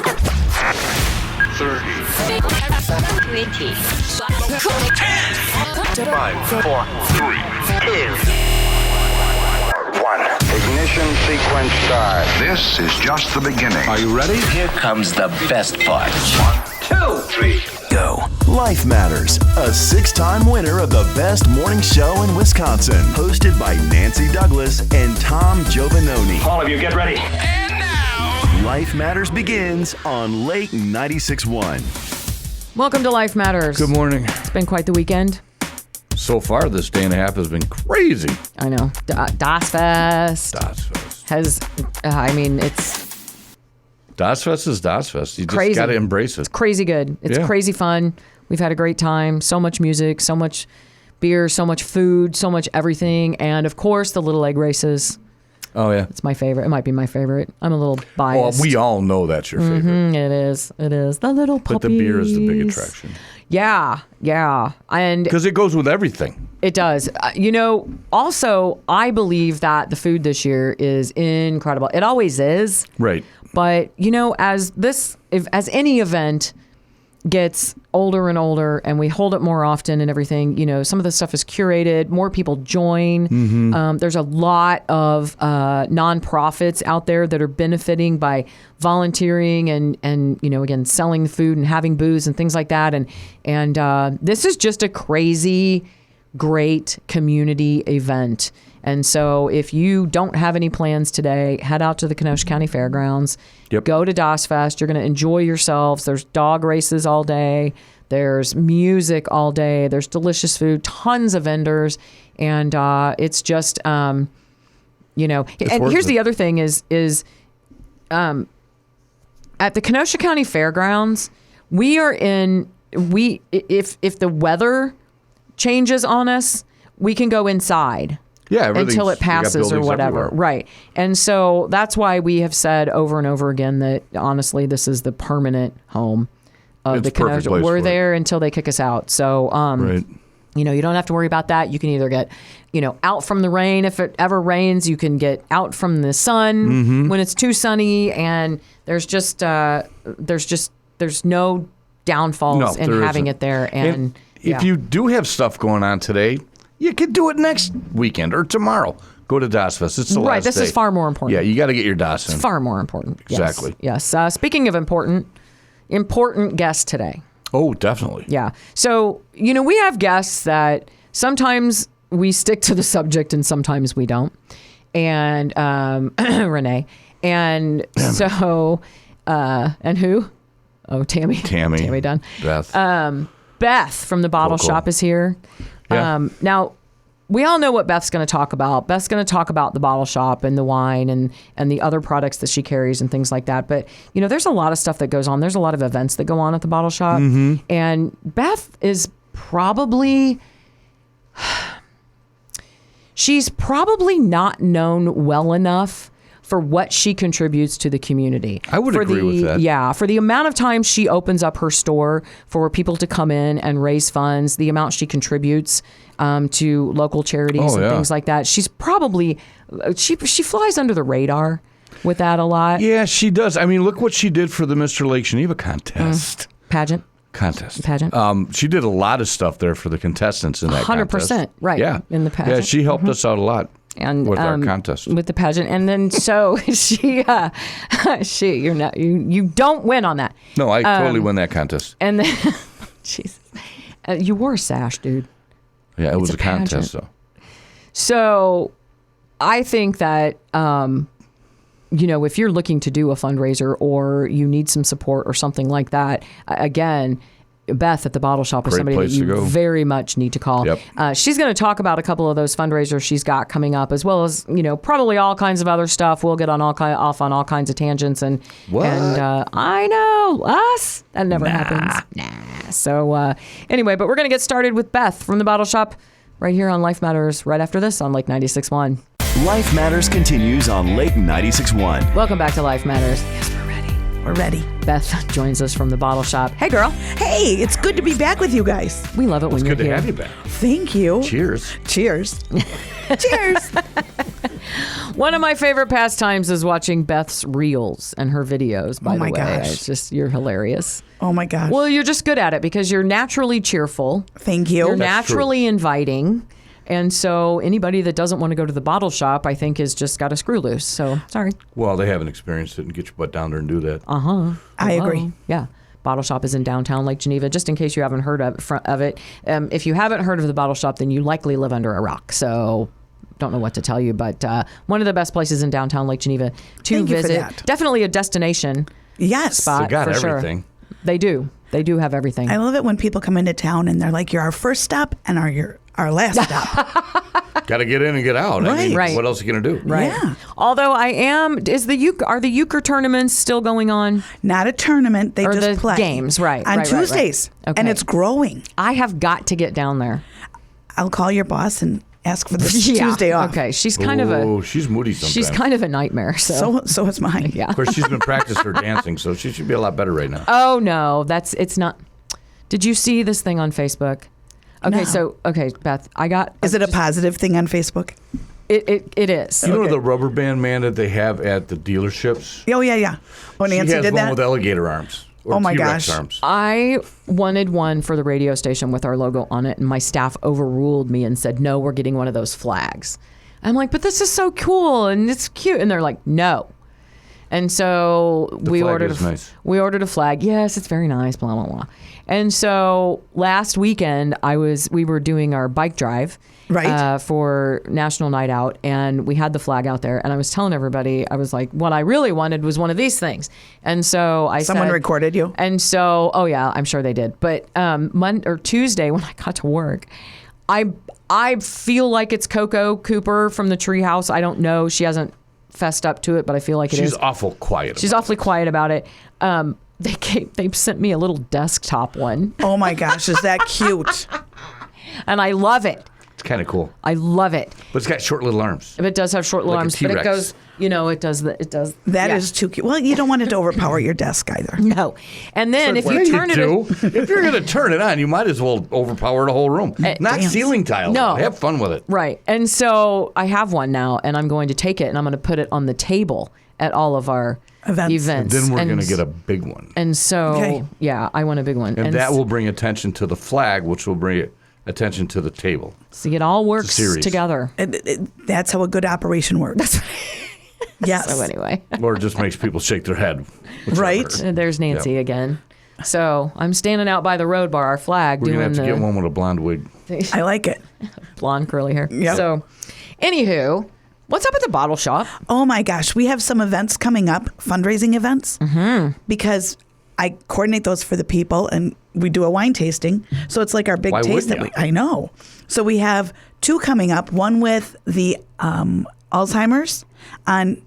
30. 20. 5, 4, 3, 2. 1. Ignition sequence start. This is just the beginning. Are you ready? Here comes the best part. 1, 2, 3. Go. Life Matters, a 6-time winner of the best morning show in Wisconsin. Hosted by Nancy Douglas and Tom Giovanoni. All of you, get ready. And now, Life Matters begins on Lake 96.1. Welcome to Life Matters. Good morning. It's been quite the weekend. So far, this day and a half has been crazy. I know. Das Fest Das Fest. has, it's Das Fest is Das Fest. You crazy. just got to embrace it. It's crazy good. It's crazy fun. We've had a great time. So much music, so much beer, so much food, so much everything. And of course, the little egg races. Oh, yeah. It's my favorite. It might be my favorite. I'm a little biased. Well, we all know that's your favorite. It is. It is. The little puppies. But the beer is the big attraction. Yeah. And because it goes with everything. it does. Also, I believe that the food this year is incredible. It always is. Right. But, as any event gets older and older and we hold it more often and everything, some of the stuff is curated, more people join. There's a lot of nonprofits out there that are benefiting by volunteering and again, selling food and having booze and things like that. And this is just a crazy, great community event. And so if you don't have any plans today, head out to the Kenosha County Fairgrounds. Yep. Go to Das Fest. You're going to enjoy yourselves. There's dog races all day. There's music all day. There's delicious food, tons of vendors. And it's just, and here's the other thing is at the Kenosha County Fairgrounds, if the weather changes on us, we can go inside. Yeah, until it passes or whatever. Everywhere. Right. And so that's why we have said over and over again that honestly, this is the permanent home of the Kenosha. We're there until they kick us out. So, right. you don't have to worry about that. You can either get, out from the rain. If it ever rains, you can get out from the sun when it's too sunny. And there's no downfalls in having it there. And if you do have stuff going on today, you could do it next weekend or tomorrow. Go to Das Fest. It's the last right. This day. is far more important. Yeah, you got to get your Das in. It's far more important. Exactly. Yes. Speaking of important guests today. Oh, definitely. Yeah. So, we have guests that sometimes we stick to the subject and sometimes we don't. And Renee. And so, and who? Oh, Tammy. Tammy Dunn. Beth. Beth from the Bottle Shop is here. Yeah. Now, we all know what Beth's going to talk about. Beth's going to talk about the Bottle Shop and the wine and the other products that she carries and things like that. But, there's a lot of stuff that goes on. There's a lot of events that go on at the Bottle Shop. And Beth is she's probably not known well enough for what she contributes to the community. I would agree with that. Yeah, for the amount of time she opens up her store for people to come in and raise funds, the amount she contributes to local charities and things like that. She's probably, she flies under the radar with that a lot. Yeah, she does. I mean, look what she did for the Mr. Lake Geneva contest. Pageant. She did a lot of stuff there for the contestants in that 100%, right. Yeah. In the pageant. Yeah, she helped us out a lot. And with our contest, with the pageant, and then so you don't win on that. No, I totally win that contest. And then, Jesus, you wore a sash, dude. Yeah, it was a contest, though. So, I think that if you're looking to do a fundraiser or you need some support or something like that, again. Beth at the Bottle Shop is somebody that you very much need to call. Yep. She's going to talk about a couple of those fundraisers she's got coming up, as well as probably all kinds of other stuff. We'll get on off on all kinds of tangents and I know us that never happens. Nah. So anyway, but we're going to get started with Beth from the Bottle Shop right here on Life Matters. Right after this on Lake 96.1. Life Matters continues on Lake 96.1. Welcome back to Life Matters. We're ready. Beth joins us from the Bottle Shop. Hey, girl. Hey, it's good to be back with you guys. We love it when you're here. It's good to have you back. Thank you. Cheers. Cheers. Cheers. One of my favorite pastimes is watching Beth's reels and her videos, by Oh the my way. gosh. It's just, you're hilarious. Oh my gosh. Well, you're just good at it because you're naturally cheerful. Thank you. You're That's true. naturally inviting. And so anybody that doesn't want to go to the bottle shop, I think, has just got a screw loose. So, sorry. Well, they haven't experienced it and get your butt down there and do that. I agree. Yeah. Bottle Shop is in downtown Lake Geneva, just in case you haven't heard of it. If you haven't heard of the Bottle Shop, then you likely live under a rock. So don't know what to tell you, but one of the best places in downtown Lake Geneva to Thank you for visit. that. Definitely a destination Yes. spot. They got for everything. Sure. They do. They do have everything. I love it when people come into town and they're like, "You're our first stop and our last stop." Got to get in and get out. I mean, Right. what else are you going to do? Right. Yeah. Although are the euchre tournaments still going on? Not a tournament. They Or just the play games, right, on right, right, Tuesdays, right. and Okay. it's growing. I have got to get down there. I'll call your boss and ask for this Tuesday off. Okay. She's kind of Oh, she's moody sometimes. she's kind of a nightmare. So is mine. Yeah. Of course, she's been practicing her dancing, so she should be a lot better right now. Oh no, it's not. Did you see this thing on Facebook? Okay, No. Beth, I got. Is it a positive thing on Facebook? It is. You know the rubber band man that they have at the dealerships? Oh yeah. Oh, She Nancy has did one that. with alligator arms. Or Oh, my T-Rex gosh. arms. I wanted one for the radio station with our logo on it, and my staff overruled me and said, "No, we're getting one of those flags." I'm like, "But this is so cool and it's cute," and they're like, "No." And so we flag ordered is nice. we ordered a flag. Yes, it's very nice. Blah blah blah. And so last weekend we were doing our bike drive, Right. for National Night Out, and we had the flag out there. And I was telling everybody, I was like, what I really wanted was one of these things. And so Someone said, recorded you? And so, oh yeah, I'm sure they did. But Monday or Tuesday when I got to work, I feel like it's Coco Cooper from the Treehouse. I don't know. She hasn't fessed up to it, but I feel like it is. She's awful quiet. She's awfully quiet about it. They sent me a little desktop one, Oh my gosh, is that cute? and I love it. It's kind of cool. I love it. But it's got short little arms. If it does have short little Like a arms, but it T-Rex. goes, it does. That yeah. is too cute. Well, you don't want it to overpower your desk either. No. And then if you turn it, If you're going to turn it on, you might as well overpower the whole room. Not dance. ceiling tile. No. Have fun with it. right. And so I have one now, and I'm going to take it and I'm going to put it on the table at all of our Events. Then we're going to get a big one. And so, Okay. yeah, I want a big one. And that will bring attention to the flag, which will bring attention to the table. see, it all works series. together. That's how a good operation works. Yes. So anyway, Or it just makes people shake their head. whichever. Right. there's Nancy again. So I'm standing out by the road by our flag We're doing going to have to the get one with a blonde wig. I like it. blonde curly hair. Yep. So, anywho, what's up at the bottle shop? Oh my gosh, we have some events coming up, fundraising events, because I coordinate those for the people, and we do a wine tasting. So it's like our big Why taste wouldn't that ya? I know. So we have two coming up. One with the Alzheimer's on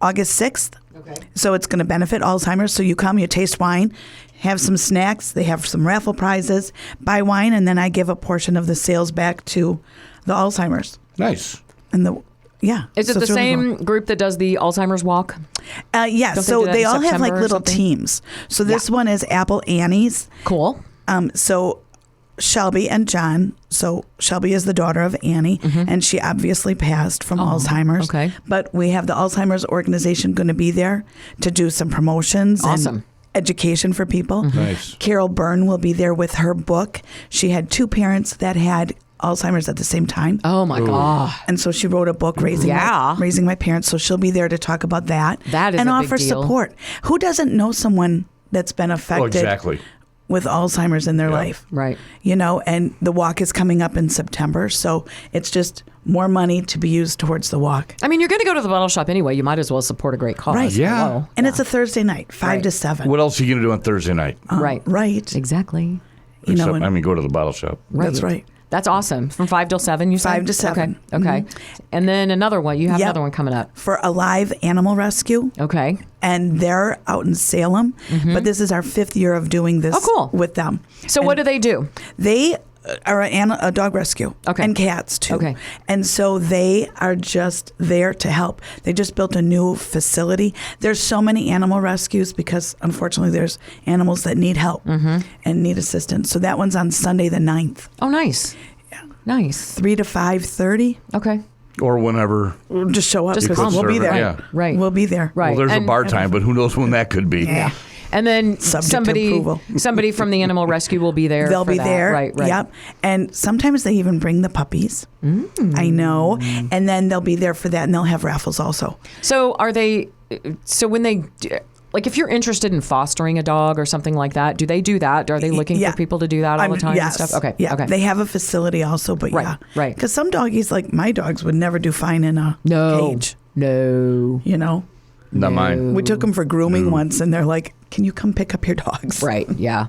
August 6th. Okay. So it's going to benefit Alzheimer's. So you come, you taste wine, have some snacks. They have some raffle prizes. Buy wine, and then I give a portion of the sales back to the Alzheimer's. Nice. And yeah. Is it So the it's really same cool. group that does the Alzheimer's walk? Yes. Don't they So do that they in all have like September or little something? teams. So this one is Apple Annie's. Cool. So Shelby and John. So Shelby is the daughter of Annie, and she obviously passed from Alzheimer's. okay. But we have the Alzheimer's organization going to be there to do some promotions Awesome. and education for people. Nice. Carol Byrne will be there with her book. She had two parents that had Alzheimer's at the same time. Oh my God. And so she wrote a book, Raising My Parents. So she'll be there to talk about that. That is and a big offer deal. support. Who doesn't know someone that's been affected Oh, exactly. with Alzheimer's in their life? Right. And the walk is coming up in September. So it's just more money to be used towards the walk. I mean, you're going to go to the bottle shop anyway. You might as well support a great cause. Right. Yeah. Hello. And it's a Thursday night, 5 Right. to 7. What else are you going to do on Thursday night? Right. Right. Exactly. Except, go to the bottle shop. That's right. That's awesome. From 5 till 7, you said? 5 to 7. Okay. And then another one. You have Yep. another one coming up. For a live animal rescue. Okay. And they're out in Salem. But this is our 5th year of doing this Oh, cool. with them. So what do they do? They are a dog rescue. Okay. And cats too. Okay. And so they are just there to help. They just built a new facility. There's so many animal rescues because unfortunately there's animals that need help and need assistance. So that one's on Sunday the 9th, Oh, nice. Nice. 3 to 5:30. Okay. Or whenever. Just show up. Just 'cause come. we'll be there. Yeah. Right. We'll be there. Right. Well, there's And- a bar time, but who knows when that could be. Yeah. And then Subject to approval. somebody from the animal rescue will be there. They'll for be that. there. Right. Yep. And sometimes they even bring the puppies. I know. And then they'll be there for that, and they'll have raffles also. So are they? So when they. Like if you're interested in fostering a dog or something like that, do they do that? Are they looking Yeah. for people to do that all the time yes. and stuff? Okay. Yeah. Okay. They have a facility also, but Right, yeah. right. Because some doggies, like my dogs, would never do fine in a no. cage. No. You know? Not mine. We took them for grooming once, and they're like, "Can you come pick up your dogs?" Right. Yeah.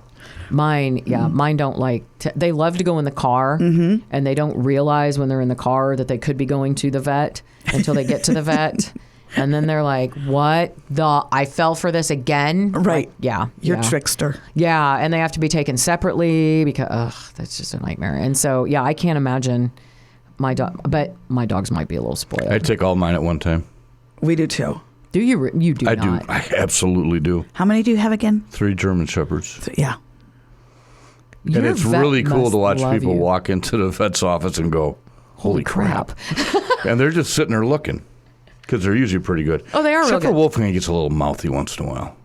Mine. Yeah. Mine don't like. They love to go in the car, and they don't realize when they're in the car that they could be going to the vet until they get to the vet. And then they're like, "What the? I fell for this again." Right. Like, yeah. You're yeah. trickster. Yeah, and they have to be taken separately because that's just a nightmare. And so, yeah, I can't imagine my dog. But my dogs might be a little spoiled. I take all mine at one time. We do too. Do you? You do I not. do. I absolutely do. How many do you have again? 3 German Shepherds. Yeah. And Your it's vet really cool must to watch love people you. walk into the vet's office and go, holy crap. And they're just sitting there looking because they're usually pretty good. Oh, they are real Except for good. Wolfgang gets a little mouthy once in a while.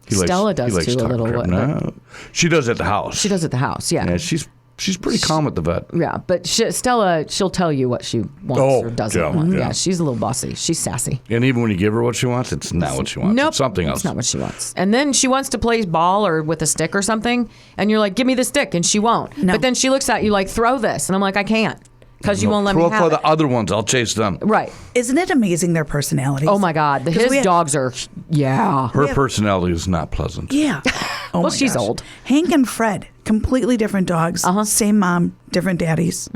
Stella does too, a talking little crap. bit. No, she does at the house. She does at the house, yeah. Yeah, she's pretty calm at the vet. Yeah, but Stella, she'll tell you what she wants Oh, or doesn't yeah, want. yeah. Yeah, she's a little bossy. She's sassy. And even when you give her what she wants, it's not what she wants. Nope, It's something else. It's not what she wants. And then she wants to play ball or with a stick or something, and you're like, "Give me the stick," and she won't. No. But then she looks at you like, "Throw this," and I'm like, "I can't because you won't let me Throw up have for it." the other ones. I'll chase them. Right. Isn't it amazing their personalities? Oh my God, 'Cause his we have- dogs are. Yeah. Her personality is not pleasant. Yeah. Oh Well, my she's gosh. old. Hank and Fred, completely different dogs. Same mom, different daddies,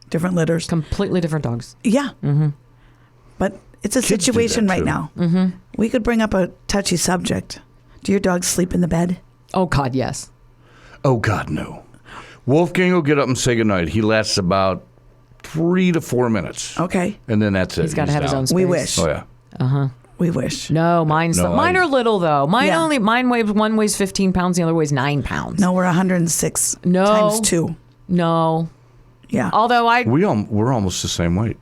different litters. Completely different dogs. Yeah. But it's a Kids do situation that, right too. now. We could bring up a touchy subject. Do your dogs sleep in the bed? Oh God, yes. Oh, God, no. Wolfgang will get up and say goodnight. He lasts about 3 to 4 minutes. Okay. And then that's it. He's got to have his down. own space. We wish. Oh, yeah. We wish. No, mine I- are little though. Yeah. Mine weighs one weighs 15 pounds, the other weighs 9 pounds. No, we're 106 No. times 2. No. Yeah. Although We're almost the same weight.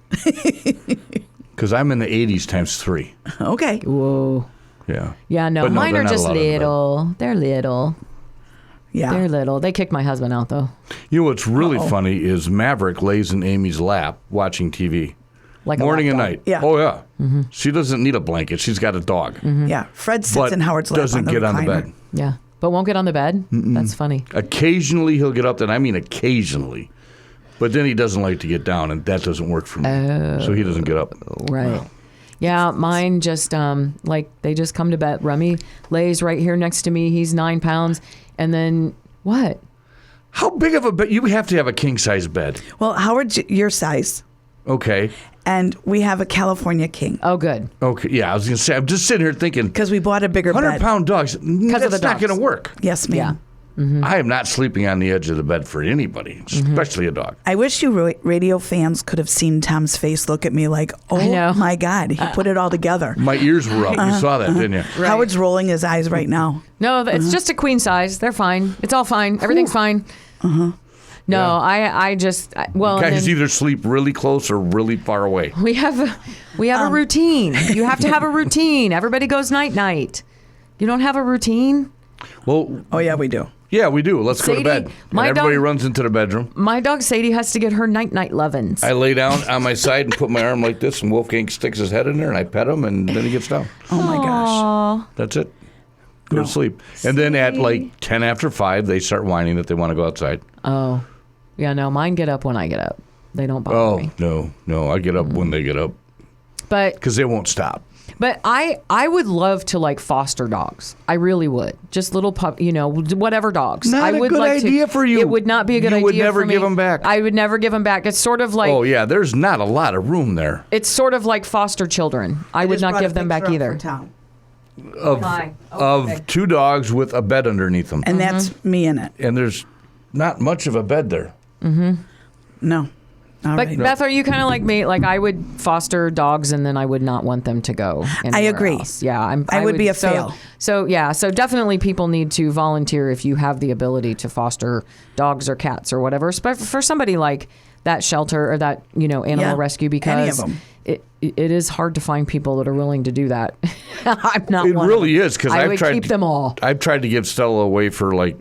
Because I'm in the 80s times 3. Okay. whoa. Yeah. Yeah, no, But mine they're are not just allowed in the bed. little. They're little. Yeah. They're little. They kicked my husband out though. You know what's really funny is Maverick lays in Amy's lap watching TV. Like Morning a and lapdog. night. Yeah. Oh, yeah. She doesn't need a blanket. She's got a dog. Yeah. Fred sits But in Howard's lap doesn't on the get on the recliner. bed. Yeah. But won't get on the bed? That's funny. Occasionally he'll get up, and I mean occasionally. But then he doesn't like to get down, and that doesn't work for me. So he doesn't get up. Right. Yeah, mine just like they just come to bed. Remy lays right here next to me. He's 9 pounds. And then what? How big of a bed? You have to have a king-size bed. Well, Howard's your size, Okay. and we have a California king Oh, good. Okay. Yeah, I was going to say, I'm just sitting here thinking, because we bought a bigger bed. 100-pound dogs, of that's the not dogs. going to work. Yes, ma'am. I am not sleeping on the edge of the bed for anybody, especially a dog. I wish you radio fans could have seen Tom's face look at me like, I know. oh my God, he put it all together. My ears were up. You saw that, didn't you? Howard's rolling his eyes right now. No, it's just a queen size. They're fine. It's all fine. Everything's fine. No, Yeah. I just well, and Guys then either sleep really close or really far away. we have a routine. You have to have a routine. Everybody goes night night. You don't have a routine? Well, Oh, yeah, we do. yeah, we do. Let's go to Sadie, bed. And my everybody dog- runs into the bedroom. My dog Sadie has to get her night night lovins. I lay down on my side and put my arm like this, and Wolfgang sticks his head in there, and I pet him, and then he gets down. Oh, my gosh. That's it. Go to sleep. And then at like 10 after 5, they start whining that they want to go outside. Oh, yeah. No, mine get up when I get up. They don't bother Oh, me. no. I get up when they get up But because they won't stop. I would love to like foster dogs. I really would. Just little pup, whatever dogs. Not I a would good like idea to, for you. It would not be a good You idea. would never for me. give 'em back. I would never give them back. It's sort of like Oh, yeah. There's not a lot of room there. it's sort of like foster children. I would just not brought a give them back picture up either. for Tom. Of 2 dogs with a bed underneath them. And that's me in it. And there's not much of a bed there. No. All But right. Beth, are you kind of like me? Like I would foster dogs, and then I would not want them to go anywhere agree. else. Yeah, I would be a fail. So yeah, so definitely people need to volunteer if you have the ability to foster dogs or cats or whatever. But for somebody like that shelter or that, animal rescue because any of them. It is hard to find people that are willing to do that. I'm not It one of really them. is because I I've would tried keep them all. I've tried to give Stella away for 8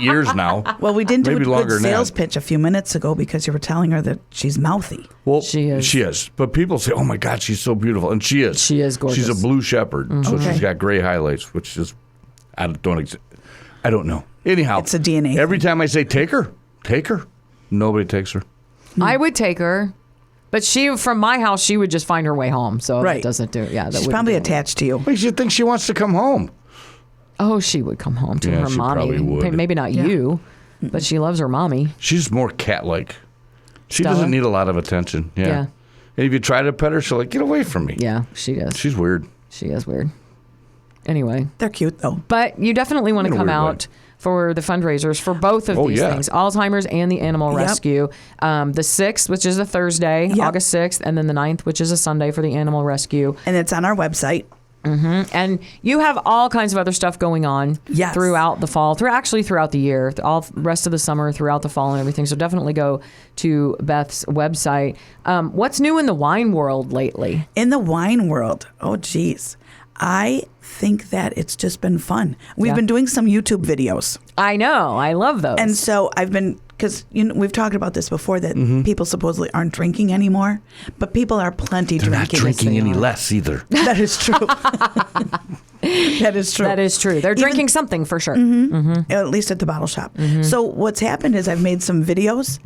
years now. Well, we didn't do Maybe a longer good than sales that. pitch a few minutes ago because you were telling her that she's mouthy. Well, She is. She is. But people say, "Oh my God, she's so beautiful," and she is. She is gorgeous. She's a blue shepherd, so Okay. she's got gray highlights, which is I don't know. Anyhow, It's a DNA Every time I say take her, nobody takes her. I would take her. But from my house, she would just find her way home. So Right. that doesn't do. Yeah, that She's wouldn't probably do it. attached to you. Makes you think she wants to come home. Oh, she would come home to Yeah, her she mommy. probably would. Maybe not you, but she loves her mommy. She's more cat-like. She Stella? doesn't need a lot of attention. Yeah. Yeah. And if you try to pet her, she'll get away from me. Yeah, she does. She's weird. She is weird. Anyway, They're cute though. but you definitely want In to a come weird way. out for the fundraisers for both of Oh, these yeah. things, Alzheimer's and the animal Yep. rescue. The 6th, which is a Thursday, Yep. August 6th, and then the 9th, which is a Sunday for the animal rescue. And it's on our website. And you have all kinds of other stuff going on Yes. throughout the fall, throughout the year, all rest of the summer, throughout the fall and everything. So definitely go to Beth's website. What's new in the wine world lately? In the wine world, oh geez, I think that it's just been fun. We've Yeah. been doing some YouTube videos. I know. I love those. And so I've been, because we've talked about this before, that people supposedly aren't drinking anymore, but people are plenty They're not drinking. drinking any less either. That is true. That is true. That is true. They're drinking something for sure. At least at the bottle shop. So what's happened is I've made some videos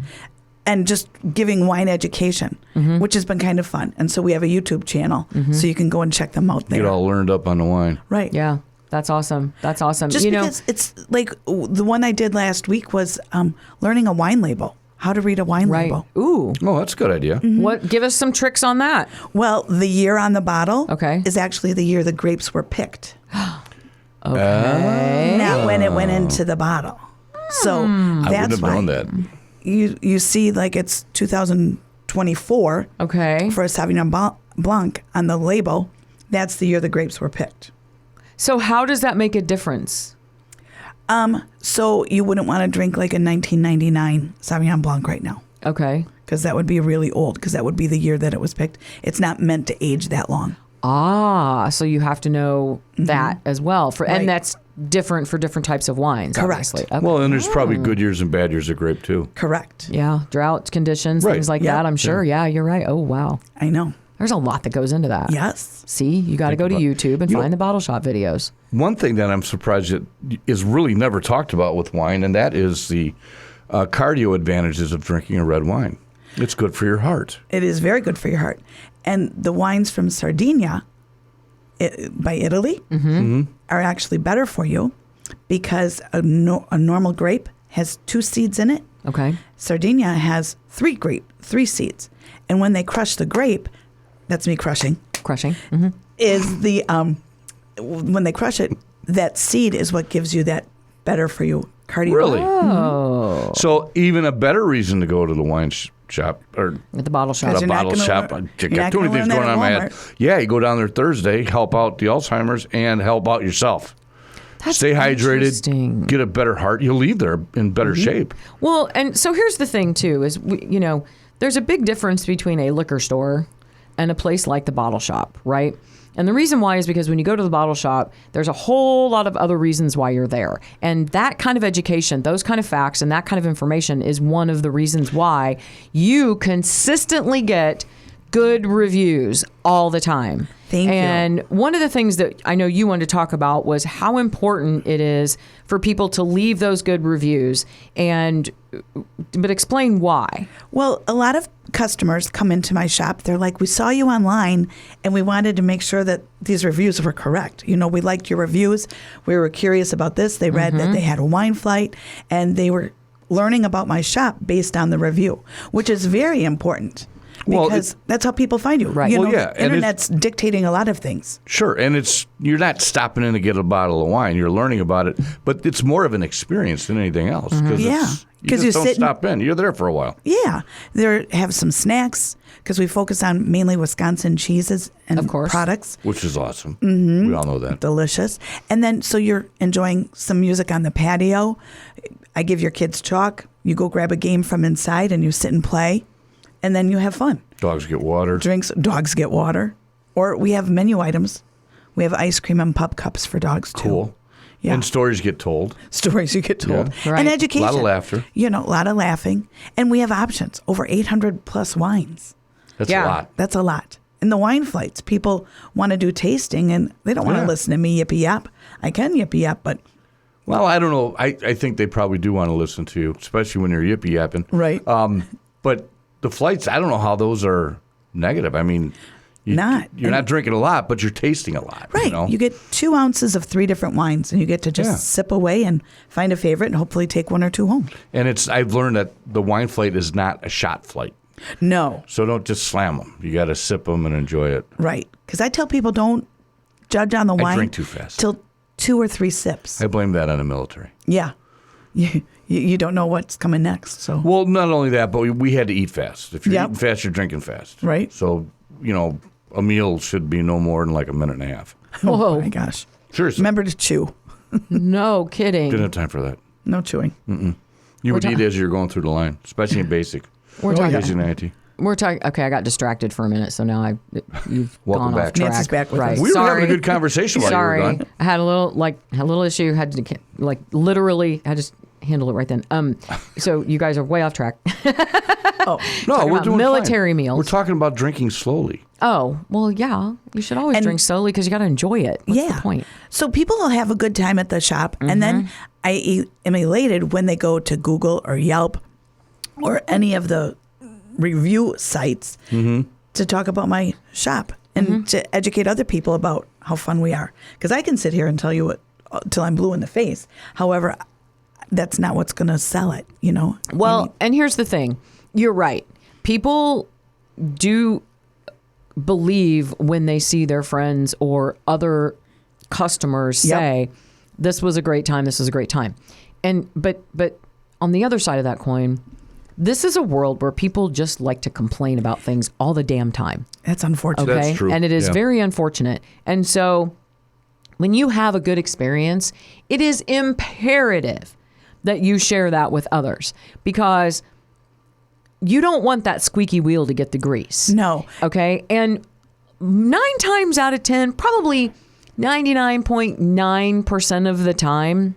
and just giving wine education, which has been kind of fun. And so we have a YouTube channel, so you can go and check them out there. Get all learned up on the wine. Right. Yeah. That's awesome. That's awesome. Just because it's like the one I did last week was learning a wine label, how to read a wine right. label. Ooh. Oh, that's a good idea. What? Give us some tricks on that. Well, the year on the bottle Okay. is actually the year the grapes were picked, Okay. not when it went into the bottle. So I wouldn't that's have why known that. you see like it's 2024 Okay. for a Sauvignon Blanc on the label. That's the year the grapes were picked. So how does that make a difference? So you wouldn't want to drink like a 1999 Sauvignon Blanc right now, Okay. because that would be really old, because that would be the year that it was picked. It's not meant to age that long. So you have to know that as well. Right. And that's different for different types of wines. Correct. Obviously. Okay. Well, and there's probably good years and bad years of grape too. Correct. Yeah, drought conditions, Right. things like Yeah. that. I'm sure. Yeah, you're right. Oh wow, I know. there's a lot that goes into that. Yes. See, you got to Think go to about- YouTube and You know- find the bottle shop videos. One thing that I'm surprised that is really never talked about with wine, and that is the cardio advantages of drinking a red wine. It's good for your heart. It is very good for your heart. And the wines from Sardinia by Italy are actually better for you because a normal grape has 2 seeds in it. Okay. Sardinia has 3 seeds. And when they crush the grape, that's me crushing, Crushing. Mm-hmm. is the when they crush it, that seed is what gives you that better for you cardio. Really? Oh, So even a better reason to go to the wine shop or at the bottle shop. Because a you're not bottle gonna shop. learn- I you're got not too many gonna things learn going that on in my at head. Walmart. Yeah, you go down there Thursday, help out the Alzheimer's, and help out yourself. That's Stay hydrated, interesting. get a better heart. You'll leave there in better shape. Well, and so here's the thing too: is there's a big difference between a liquor store and a place like the bottle shop, right? And the reason why is because when you go to the bottle shop, there's a whole lot of other reasons why you're there. And that kind of education, those kind of facts, and that kind of information is one of the reasons why you consistently get good reviews all the time. Thank you. And one of the things that I know you wanted to talk about was how important it is for people to leave those good reviews, but explain why. Well, a lot of customers come into my shop. They're like, we saw you online and we wanted to make sure that these reviews were correct. We liked your reviews. We were curious about this. They read that they had a wine flight and they were learning about my shop based on the review, which is very important. Well, Because that's how people find you. Right. Well, yeah, the and internet's dictating a lot of things. Sure, and you're not stopping in to get a bottle of wine. You're learning about it, but it's more of an experience than anything else. Yeah, because because you just don't sit and- stop in. You're there for a while. Yeah, there have some snacks because we focus on mainly Wisconsin cheeses and Of course. products. Which is awesome. We all know that. Delicious. And then so you're enjoying some music on the patio. I give your kids chalk. You go grab a game from inside and you sit and play, and then you have fun. Dogs get water. Drinks, dogs get water. Or we have menu items. We have ice cream and pup cups for dogs, too. Cool. Yeah. And stories get told. Stories you get told. Yeah. Right. And education. A lot of laughter. You know, a lot of laughing. And we have options. Over 800 plus wines. That's Yeah. a lot. That's a lot. In the wine flights, people want to do tasting, and they don't want to Yeah. listen to me yippee yap. I can yippee yap, but Well, I don't know. I think they probably do want to listen to you, especially when you're yippee yapping. right. But the flights, I don't know how those are negative. I mean, you're not drinking a lot, but you're tasting a lot. Right. You know? You get 2 ounces of 3 different wines, and you get to just Yeah. sip away and find a favorite and hopefully take 1 or 2 home. And I've learned that the wine flight is not a shot flight. No. So don't just slam them. You got to sip them and enjoy it. Right. Because I tell people don't judge on the wine. drink too fast. Till 2 or 3 sips. I blame that on the military. Yeah. You don't know what's coming next. So Well, not only that, but we had to eat fast. If you're Yep. eating fast, you're drinking fast. Right. So, a meal should be no more than like a minute and a half. oh Whoa. my gosh. Seriously. Remember to chew. No kidding. Didn't have time for that. No chewing. You would eat as you're going through the line, especially in basic. We're talking. Basic and IT. We're talking. Okay, I got distracted for a minute, so now you've Welcome gone back. off track. Nancy's back with right. us. We were Sorry. having a good conversation while Sorry, you were gone. I had a little issue. Had to literally. I just handle it right then. So you guys are way off track. No, we're about doing military fine. meals. We're talking about drinking slowly. Oh well, yeah. You should always And- drink slowly because you got to enjoy it. What's the point? So people will have a good time at the shop, and then I am elated when they go to Google or Yelp or any of the review sites to talk about my shop and to educate other people about how fun we are. Because I can sit here and tell you what till I'm blue in the face. However, that's not what's going to sell it. You know. Well, and here's the thing. You're right. People do believe when they see their friends or other customers Yep. say, "This was a great time. This was a great time," and but on the other side of that coin, this is a world where people just like to complain about things all the damn time. That's unfortunate. Okay, That's true. and it is Yeah. very unfortunate. And so, when you have a good experience, it is imperative that you share that with others because you don't want that squeaky wheel to get the grease. No. Okay. And 9 times out of 10, probably 99.9% of the time,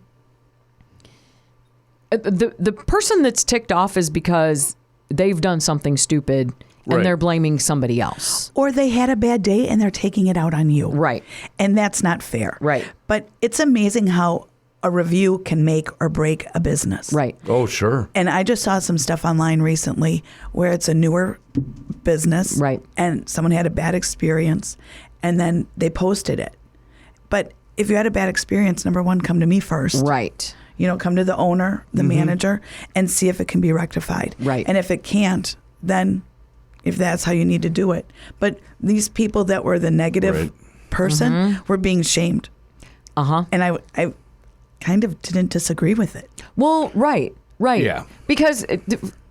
the person that's ticked off is because they've done something stupid and Right. they're blaming somebody else. Or they had a bad day and they're taking it out on you. Right. And that's not fair. Right. But it's amazing how a review can make or break a business. Right. Oh, sure. And I just saw some stuff online recently where it's a newer business. Right. And someone had a bad experience and then they posted it. But if you had a bad experience, number one, come to me first. Right. You know, come to the owner, the manager, and see if it can be rectified. Right. And if it can't, then if that's how you need to do it. But these people that were the negative Right. person were being shamed. Uh-huh. And I kind of didn't disagree with it. Well, right. Yeah. Because,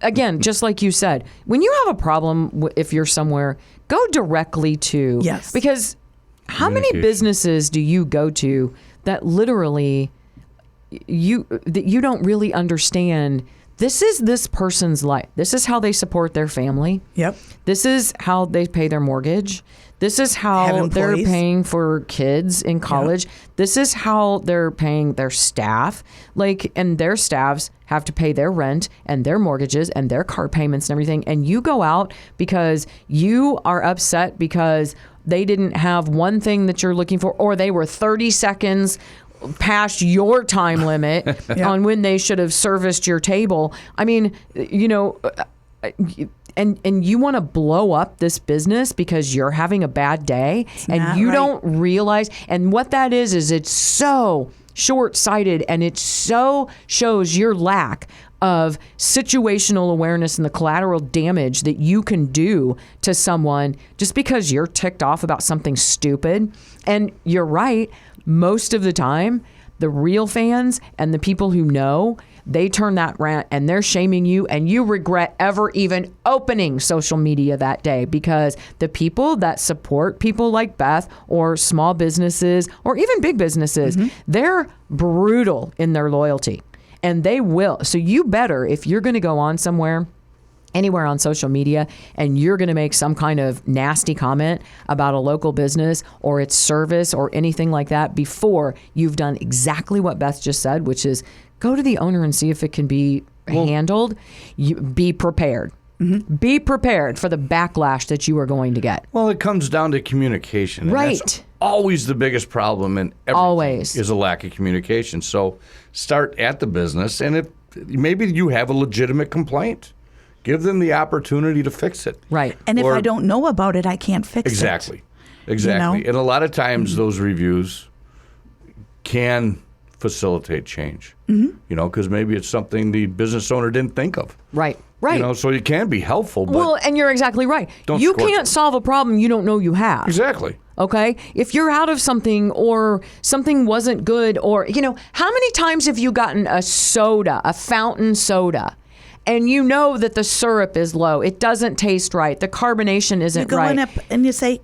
again, just like you said, when you have a problem, if you're somewhere, go directly to. Yes. Because how many Communication. businesses do you go to that literally that you don't really understand? This is this person's life. This is how they support their family. Yep. This is how they pay their mortgage. This is Have how they're employees. paying for kids in college. This is how they're paying their staff. And their staffs have to pay their rent and their mortgages and their car payments and everything. And you go out because you are upset because they didn't have one thing that you're looking for, or they were 30 seconds past your time limit on when they should have serviced your table. I mean, and you want to blow up this business because you're having a bad day and not you right. don't realize. And what that is it's so short-sighted and it so shows your lack of situational awareness and the collateral damage that you can do to someone just because you're ticked off about something stupid. And you're right. Most of the time, the real fans and the people who know, they turn that rant and they're shaming you and you regret ever even opening social media that day because the people that support people like Beth or small businesses or even big businesses, they're brutal in their loyalty. And they will. So you better, if you're going to go on somewhere, anywhere on social media, and you're going to make some kind of nasty comment about a local business or its service or anything like that before you've done exactly what Beth just said, which is go to the owner and see if it can be handled. Be prepared. Be prepared for the backlash that you are going to get. Well, it comes down to communication. And Right. That's always the biggest problem in everything. Always. Is a lack of communication. So start at the business, and if maybe you have a legitimate complaint, give them the opportunity to fix it. Right. And if Or- I don't know about it, I can't fix Exactly. it. Exactly. You know? And a lot of times those reviews can facilitate change. You know, because maybe it's something the business owner didn't think of. Right. Right. You know, so it can be helpful. But Well, and you're exactly right. Don't You scorch can't it. solve a problem you don't know you have. exactly. Okay? If you're out of something or something wasn't good, or, how many times have you gotten a soda, a fountain soda, and you know that the syrup is low? It doesn't taste right. The carbonation isn't You go right. in up and you say,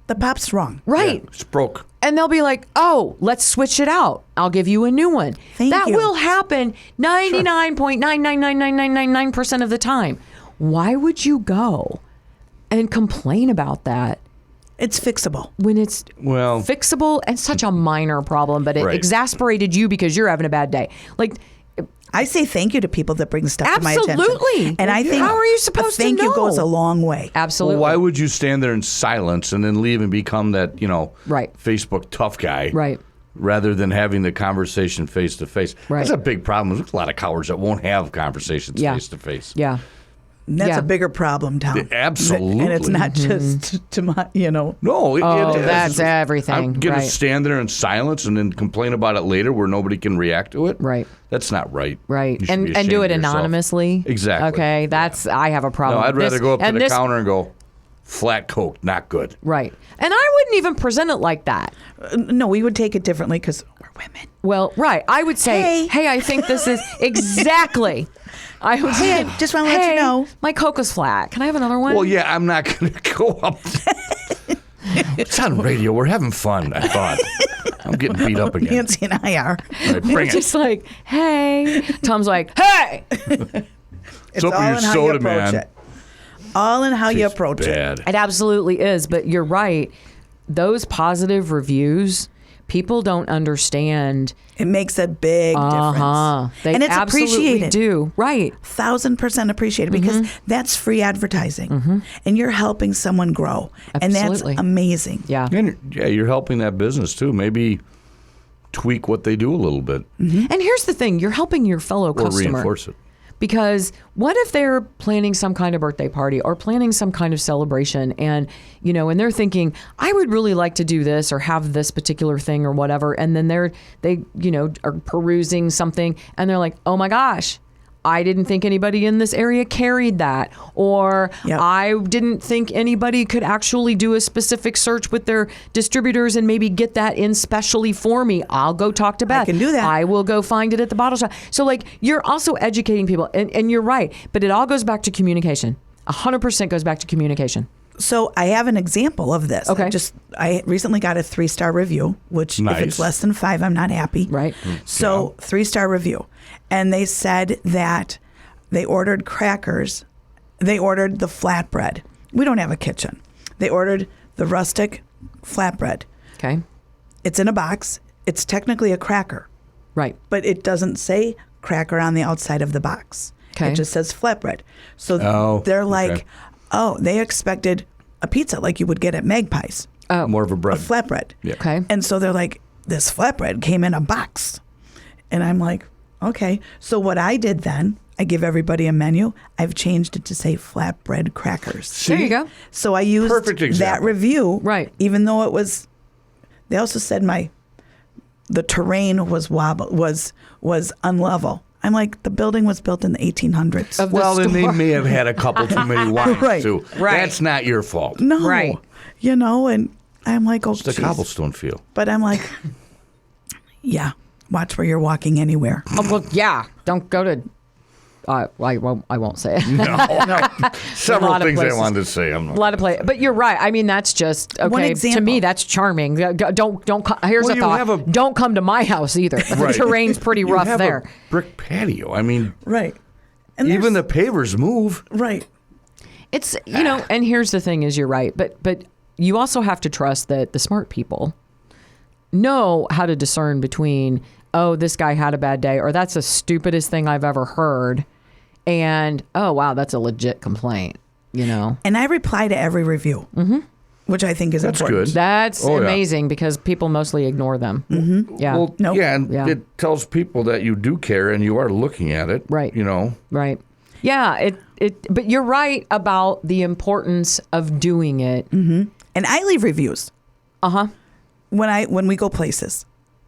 the pop's wrong. Right. It's broke. And they'll be like, oh, let's switch it out. I'll give you a new one. Thank that you. will happen 99.9999999% of the time. Why would you go and complain about that It's fixable. when it's Well, fixable and such a minor problem, but it Right. exasperated you because you're having a bad day? Like, I say thank you to people that bring stuff to my attention. Absolutely. And I think How are you supposed a thank to you know? goes a long way. absolutely. why would you stand there in silence and then leave and become that, Right. Facebook tough guy? Right. Rather than having the conversation face to face. Right. That's a big problem. There's a lot of cowards that won't have conversations Yeah. face to face. Yeah. And that's Yeah. a bigger problem, Tom. Absolutely. And it's not just to my, No, Oh, it is. that's everything. I'm going Right. to stand there in silence and then complain about it later where nobody can react to it. Right. That's not right. Right. You should And be do ashamed it of yourself. anonymously. Exactly. Okay. I have a No, problem. I'd with rather this. go up to And the this- counter and go, flat Coke, not good. Right. And I wouldn't even present it like that. No, we would take it differently because we're women. Well, right. I would say, Hey. I think this is exactly. I would Hey, say, I just wanna let you "Hey, know." my Coke was flat. Can I have another one? Well, yeah, I'm not going to go up. It's on radio. We're having fun, I thought. I'm getting beat up again. Nancy and I are. All right, bring it. Just like, hey. Tom's like, hey. It's Open all your in how soda, you approach man. it. All in how you Tastes approach it. bad. It absolutely is. But you're right. Those positive reviews, people don't understand. It makes a big difference. They and it's absolutely appreciated. do. Right. 1,000% appreciated because that's free advertising. And you're helping someone grow. And that's Absolutely. amazing. Yeah. And you're helping that business too. Maybe tweak what they do a little bit And here's the thing, you're helping your fellow or customer. reinforce it. Because what if they're planning some kind of birthday party or planning some kind of celebration and, and they're thinking, I would really like to do this or have this particular thing or whatever. And then they are perusing something and they're like, oh my gosh, I didn't think anybody in this area carried that. Or Yep. I didn't think anybody could actually do a specific search with their distributors and maybe get that in specially for me. I'll go talk to Beth. can do that. I will go find it at the bottle shop. So you're also educating people and you're right, but it all goes back to communication. 100% goes back to communication. So I have an example of this. Okay. I recently got a 3-star review, which if Nice. it's less than 5, I'm not happy. Right. So 3-star review. And they said that they ordered crackers. They ordered the flatbread. We don't have a kitchen. They ordered the rustic flatbread. Okay. It's in a box. It's technically a cracker, Right. but it doesn't say cracker on the outside of the box. Okay. It just says flatbread. So Oh, they're like, okay. oh, they expected a pizza like you would get at Magpie's, More of a a bread. flatbread. Yeah. Okay. And so they're like, this flatbread came in a box. And I'm like, okay. So what I did then, I give everybody a menu. I've changed it to say flatbread crackers. There you go. So I used Perfect that example. review. Right. Even though it was, they also said the terrain was was unlevel. I'm like, the building was built in the 1800s. Of the Well, then they store. may have had a couple too many wines Right. too. Right. That's not your fault. No. Right. And I'm like, oh, It's the geez. cobblestone feel. But I'm like, yeah, watch where you're walking anywhere. Oh, well, yeah. Don't go to I won't say it. No. Several lot of things I places. wanted to say. I'm A not. lot of play, but you're right. I mean, that's just One okay. To example. me, that's charming. Don't. Here's Well, a you thought. have a- Don't come to my house either. The Right. terrain's pretty You rough have there. a brick patio. I mean, Right. And even the there's- pavers move. right. It's and here's the thing: is you're right, but you also have to trust that the smart people know how to discern between, oh, this guy had a bad day, or that's the stupidest thing I've ever heard, and oh wow, that's a legit complaint. And I reply to every review, which I think is That's important. good. That's Oh, yeah. amazing because people mostly ignore them. Mm-hmm. Yeah. Well, Nope. yeah, and Yeah. it tells people that you do care and you are looking at it. Right. Right. Yeah. But you're right about the importance of doing it. And I leave reviews Uh-huh. when we go places.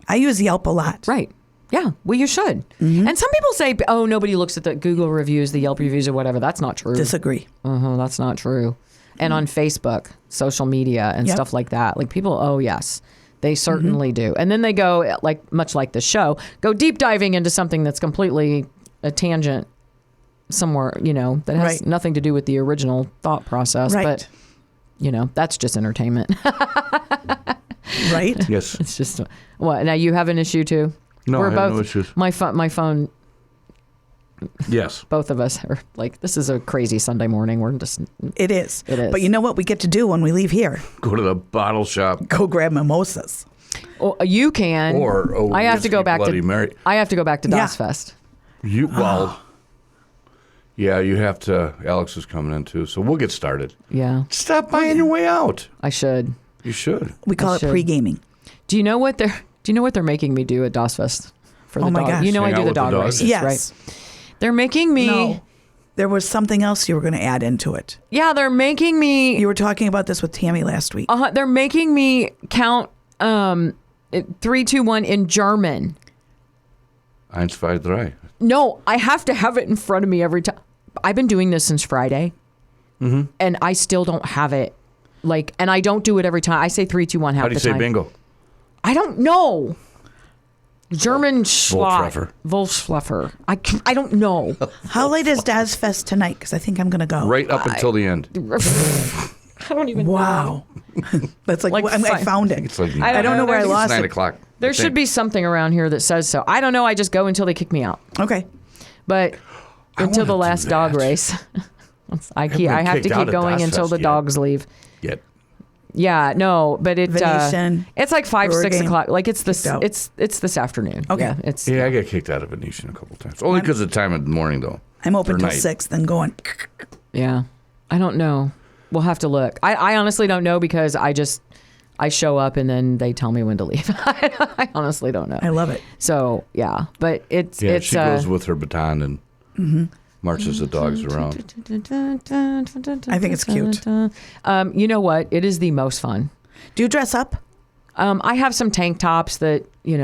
I use Yelp a lot. Right. Yeah. Well, you should. And some people say, oh, nobody looks at the Google reviews, the Yelp reviews, or whatever. That's not true. Disagree. That's not true. And on Facebook, social media, and Yep. stuff like that, like people, oh yes, they certainly do. And then they go, like much like the show, go deep diving into something that's completely a tangent somewhere, that has Right. nothing to do with the original thought process. Right. But that's just entertainment. Right? Yes. It's just what? Now you have an issue too. No, We're I have both no issues. my phone. Yes. Both of us are like, this is a crazy Sunday morning. We're just It is. It is. But you know what we get to do when we leave here? Go to the bottle shop. Go grab mimosas. you can. Or I have to go whiskey back Bloody to Mary. I have to go back to Yeah. Das Fest. Yeah, you have to. Alex is coming in too, so we'll get started. Yeah, Stop by on your way out. I should. You should. We call it should. pre-gaming. Do you know what they're making me do at Das Fest for the Oh my dog? gosh. You know Hang I do out the with the dog dogs? races, Yes. right? They're making me. No. There was something else you were going to add into it. Yeah, they're making me. You were talking about this with Tammy last week. They're making me count 3, 2, 1 in German. 1, 2, 3. No, I have to have it in front of me every time. I've been doing this since Friday, and I still don't have it. And I don't do it every time. I say 3, 2, 1 half How do you the say time. bingo? I don't know. German Schlag. Wolfschleffer. Wolfschleffer. I don't know. How late is Das Fest tonight? Because I think I'm going to go. Right up until the end. I don't even know. Wow. That's like, Like I fi- found it. It's like I don't know where I it's lost 9 it. o'clock. There I should think. be something around here that says so. I don't know. I just go until they kick me out. Okay. But until the wanna do last dog that. race, I been have to kicked out keep of going Das until Fest the yet. dogs leave. Yet. Yeah, no, but Venetian, it's like 5, brewer 6 game, o'clock. Like it's kicked out. it's this afternoon. Okay. Yeah, it's Yeah, I got kicked out of Venetian a couple times. Only because of the time of the morning, though. I'm open Or till night. 6, then going. yeah. I don't know. We'll have to look. I honestly don't know because I show up and then they tell me when to leave. I honestly don't know. I love it. So yeah, but it's Yeah, it's she goes with her baton and marches the dogs around. I think it's cute. You know what? It is the most fun. Do you dress up? I have some tank tops that You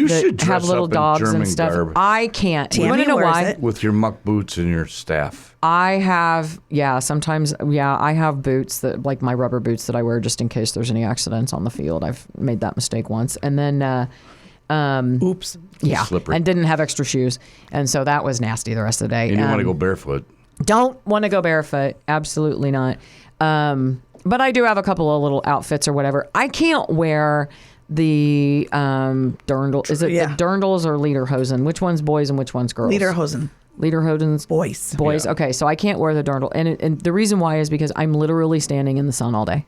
that should dress have little up dogs in German and stuff. garb I can't. You want Tammy to know wears why? it. with your muck boots and your staff. I have, sometimes, I have boots that, like my rubber boots that I wear just in case there's any accidents on the field. I've made that mistake once. And then, Oops. yeah, Slippery. and didn't have extra shoes. And so that was nasty the rest of the day. And you want to go barefoot. Don't want to go barefoot. Absolutely not. But I do have a couple of little outfits or whatever. I can't wear the dirndl. Is it Yeah. the dirndls or lederhosen? Which one's boys and which one's girls? Lederhosen. Lederhosen's Boys. boys. Yeah. Okay, so I can't wear the dirndl, and the reason why is because I'm literally standing in the sun all day.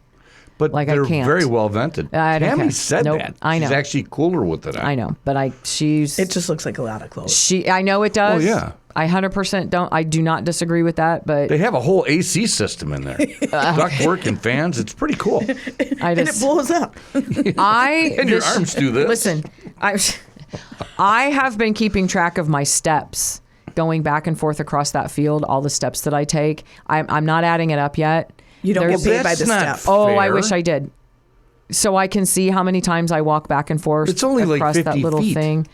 But Like, I they're can't. very well vented. I don't Tammy care. said Nope, that. I know. She's actually cooler with it. I know, but she's It just looks like a lot of clothes. I know it does. Oh, yeah. I 100% I do not disagree with that, but They have a whole AC system in there. Ductwork and fans. It's pretty cool. I And it just blows up. And your arms do this. Listen, I have been keeping track of my steps going back and forth across that field, all the steps that I take. I'm not adding it up yet. You don't There's- get paid by the That's not step. Oh, I fair. wish I did. So I can see how many times I walk back and forth It's only like across 50 that little feet. thing.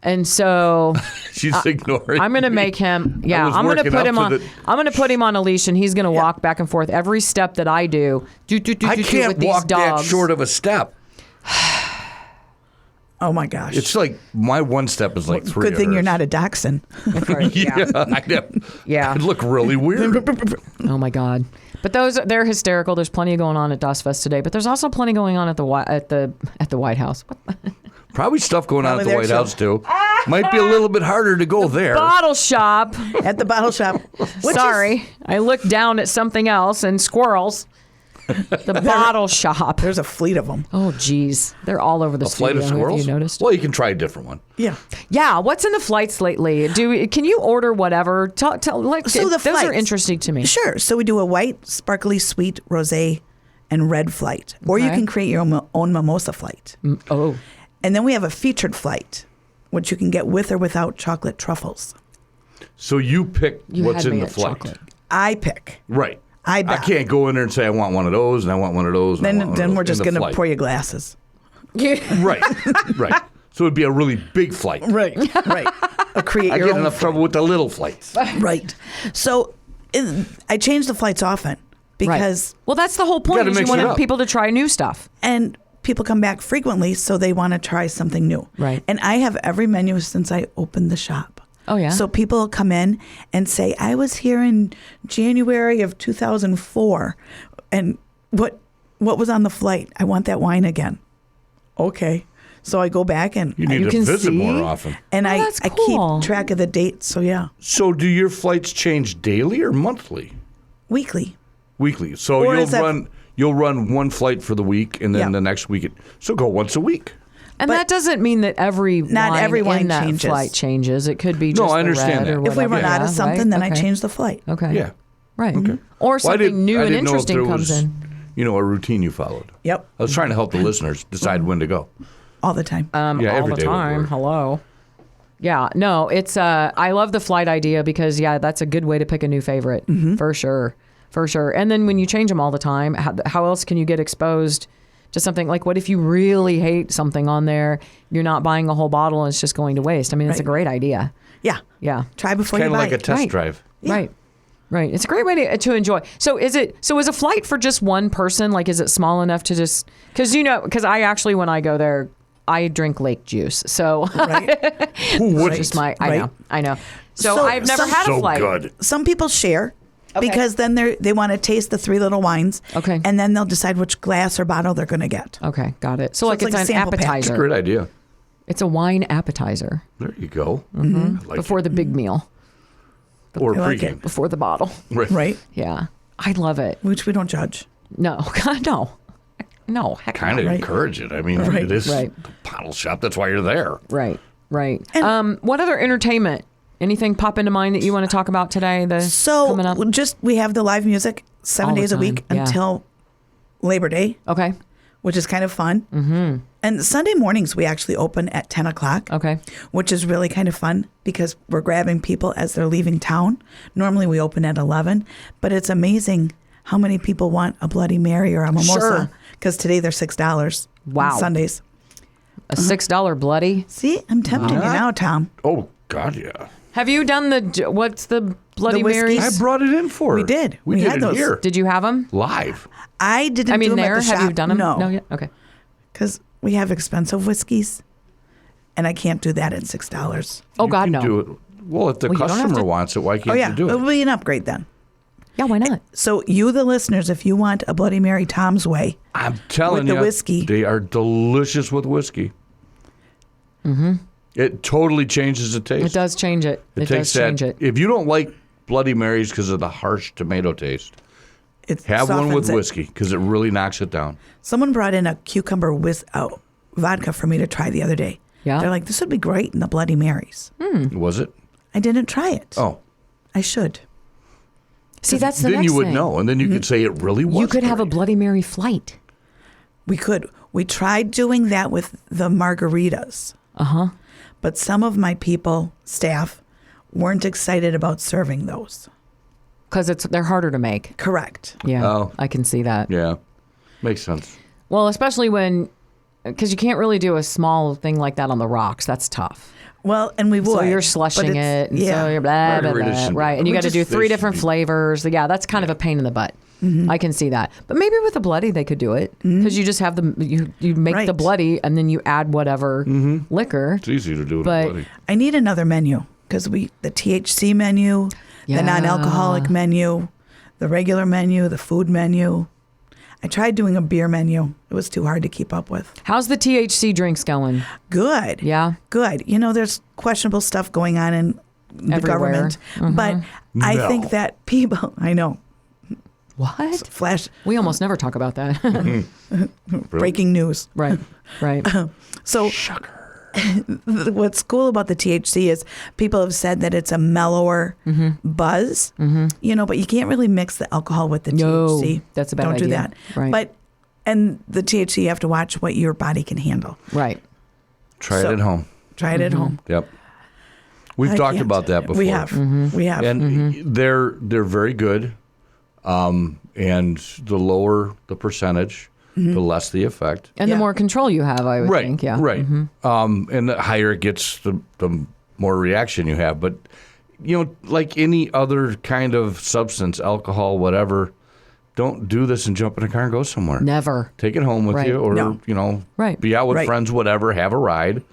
And so She's ignoring. I'm going to me. make him. Yeah, was I'm going to working put up him to on. the- I'm going to put him on a leash, and he's going to walk back and forth every step that I do. I can't with these walk dogs. that short of a step. Oh my gosh. It's like my one step is like three. Good thing of you're hers. not a dachshund. I'd look really weird. Oh my God. But they're hysterical. There's plenty going on at Das Fest today, but there's also plenty going on at the White House. Probably stuff going on at the Probably White there, House too. Might be a little bit harder to go there. Bottle shop. At the bottle shop. Sorry, I looked down at something else and squirrels. The bottle shop. There's a fleet of them. Oh, geez, they're all over the A flight studio. of squirrels. Have you noticed? Well, you can try a different one. Yeah. Yeah. What's in the flights lately? Can you order whatever? So the those are flights. interesting to me. Sure. So we do a white, sparkly, sweet, rosé, and red flight. Or you Okay. can create your own mimosa flight. Oh, And then we have a featured flight, which you can get with or without chocolate truffles. So you pick you what's had in me the at flight. chocolate. I pick. Right. I I bet. can't go in there and say I want one of those and I want one of those. And I want one of Then those we're in just the going to flight. pour you glasses. Right. Right. So it'd be a really big flight. Right. Right. Create I your get own enough trouble with the little flights. Right. So I change the flights often because Well, that's the whole point. gotta Is you mix it want up. people to try new stuff. and people come back frequently, so they want to try something new. Right. And I have every menu since I opened the shop. Oh, yeah? So people come in and say, I was here in January of 2004, and what was on the flight? I want that wine again. Okay. So I go back and You need You to can visit see. more often. and Oh, I that's cool. keep track of the dates. So yeah, So do your flights change daily or monthly? weekly. Weekly. So Or is that- you'll run one flight for the week and then Yeah. the next week so go once a week. And But that doesn't mean that every not wine every wine in that changes. flight changes. It could be just No, I the understand red that. or If we whatever. run out of Yeah, something, right? then I Okay. change the flight. Okay. Yeah. Right. Okay. Or Well, I something didn't- new I and didn't know if interesting there comes was, in. a routine you followed. Yep. I was trying to help the listeners decide when to go. All the time. Yeah, all every the day would time. work. Hello. Yeah, no, it's I love the flight idea because that's a good way to pick a new favorite for sure. For sure. And then when you change them all the time, how else can you get exposed to something? Like, what if you really hate something on there? You're not buying a whole bottle and it's just going to waste. I mean, it's a Right. great idea. Yeah. Yeah. Try before Kind you of buy like a it. test Right. drive. Right. Right. It's a great way to enjoy. So is a flight for just one person? Like, is it small enough to just, because I actually, when I go there, I drink lake juice. So Right. Who wouldn't? just I Right. know. So So I've never some- had a So flight. good. Some people share because then they want to taste the three little wines. Okay. And then they'll decide which glass or bottle they're going to get. Okay, got it. So like it's it's like an sample pack. appetizer. Great idea. It's a wine appetizer There you go. I like before it. the big meal, Or I like pregame. it. before the bottle. Right. Yeah, I love it. Which we don't judge. No, no, heck no. Kind of Right. encourage it. I mean, Right. it is Right. the bottle shop. That's why you're there. Right. And- What other entertainment? Anything pop into mind that you want to talk about today? So coming up. we have the live music 7 All the days a time, week yeah. until Labor Day, Okay. which is kind of fun. Mm-hmm. And Sunday mornings we actually open at 10 o'clock. Okay. Which is really kind of fun because we're grabbing people as they're leaving town. Normally we open at 11, but it's amazing how many people want a Bloody Mary or a mimosa Sure. because today they're $6 Wow. on Sundays. A $6 bloody. See, I'm tempting you now, Tom. Oh, God, yeah. Have you done what's the Bloody The whiskeys? Marys? I brought it in for her. We did. We We did had it those. here. Did you have them? Live. I didn't I mean, do them there. at the Have you shop. done them? No, yet. Okay. because we have expensive whiskeys, and I can't do that at $6. Oh You God, can no. do it. Well, if the Well, you don't have customer to- wants it, why can't Oh yeah, you do it'll it? be an upgrade then. Yeah, why not? So you, the listeners, if you want a Bloody Mary Tom's Way, I'm telling with the you, whiskey. they are delicious with whiskey. Mm-hmm. It totally changes the taste. It does change it. It does takes change that. it. If you don't like Bloody Marys because of the harsh tomato taste, it have one with softens it. whiskey because it really knocks it down. Someone brought in a cucumber vodka for me to try the other day. Yeah. They're like, this would be great in the Bloody Marys. Was it? I didn't try it. Oh, I should. See, that's the then next you would thing. know, and then you could say it really was. You could have a great. Bloody Mary flight. We could. We tried doing that with the margaritas. But some of my people, staff, weren't excited about serving those. Because they're harder to make. Correct. Yeah, Oh. I can see that. Yeah, makes sense. Well, especially because you can't really do a small thing like that on the rocks. That's tough. Well, and we would. So you're but slushing it's- it, and yeah. so you're blah, blah, Margaritas blah, should be- right? And you we got to just- do they 3 should different be- flavors. Yeah, that's kind of a pain in the butt. I can see that. But maybe with the bloody they could do it because you just have you make the Right. bloody and then you add whatever liquor. It's easy to do it. But- Bloody. I need another menu because the THC menu, Yeah. the non-alcoholic menu, the regular menu, the food menu. I tried doing a beer menu. It was too hard to keep up with. How's the THC drinks going? Good. Yeah. Good. There's questionable stuff going on in the Everywhere. government. But I No. think that people, I know, What? flash We almost never talk about that. breaking news. Right. Right. So what's cool about the THC is people have said that it's a mellower buzz, but you can't really mix the alcohol with the No, THC. that's a bad Don't do idea. that. Right. And the THC, you have to watch what your body can handle. Right. Try So- it at home. Try it at home. Yep. We've I talked can't. about that before. We have. We have. And they're very good. And the lower the percentage, the less the effect. And the Yeah. more control you have, I would Right. think. Yeah. Right. And the higher it gets, the more reaction you have. But like any other kind of substance, alcohol, whatever, don't do this and jump in a car and go somewhere. Never. Take it home with Right. you, or No. Right. be out with Right. friends, whatever. Have a ride.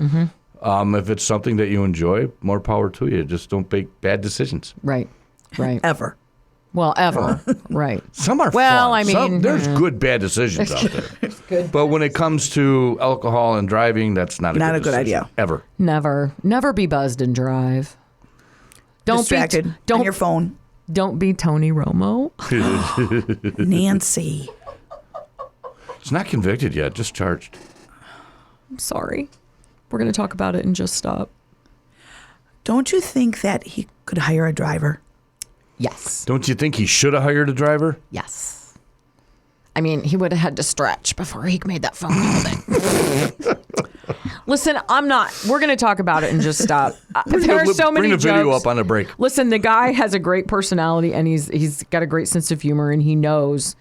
If it's something that you enjoy, more power to you. Just don't make bad decisions. Right. Right. Ever. Well, ever. Right. Some are Well, fun. I mean, there's good bad decisions out there. But when it comes to alcohol and driving, that's not a Not good a good decision, idea. ever. Never be buzzed and drive. Don't Distracted be on don't your phone. don't be Tony Romo. Nancy. It's not convicted yet, just charged. I'm sorry. We're going to talk about it and just stop. Don't you think that he could hire a driver? Yes. Don't you think he should have hired a driver? Yes. I mean, he would have had to stretch before he made that phone call. Listen, I'm not. We're going to talk about it and just stop. There are so many Bring the video jokes. up on a break. Listen, the guy has a great personality and he's got a great sense of humor and he knows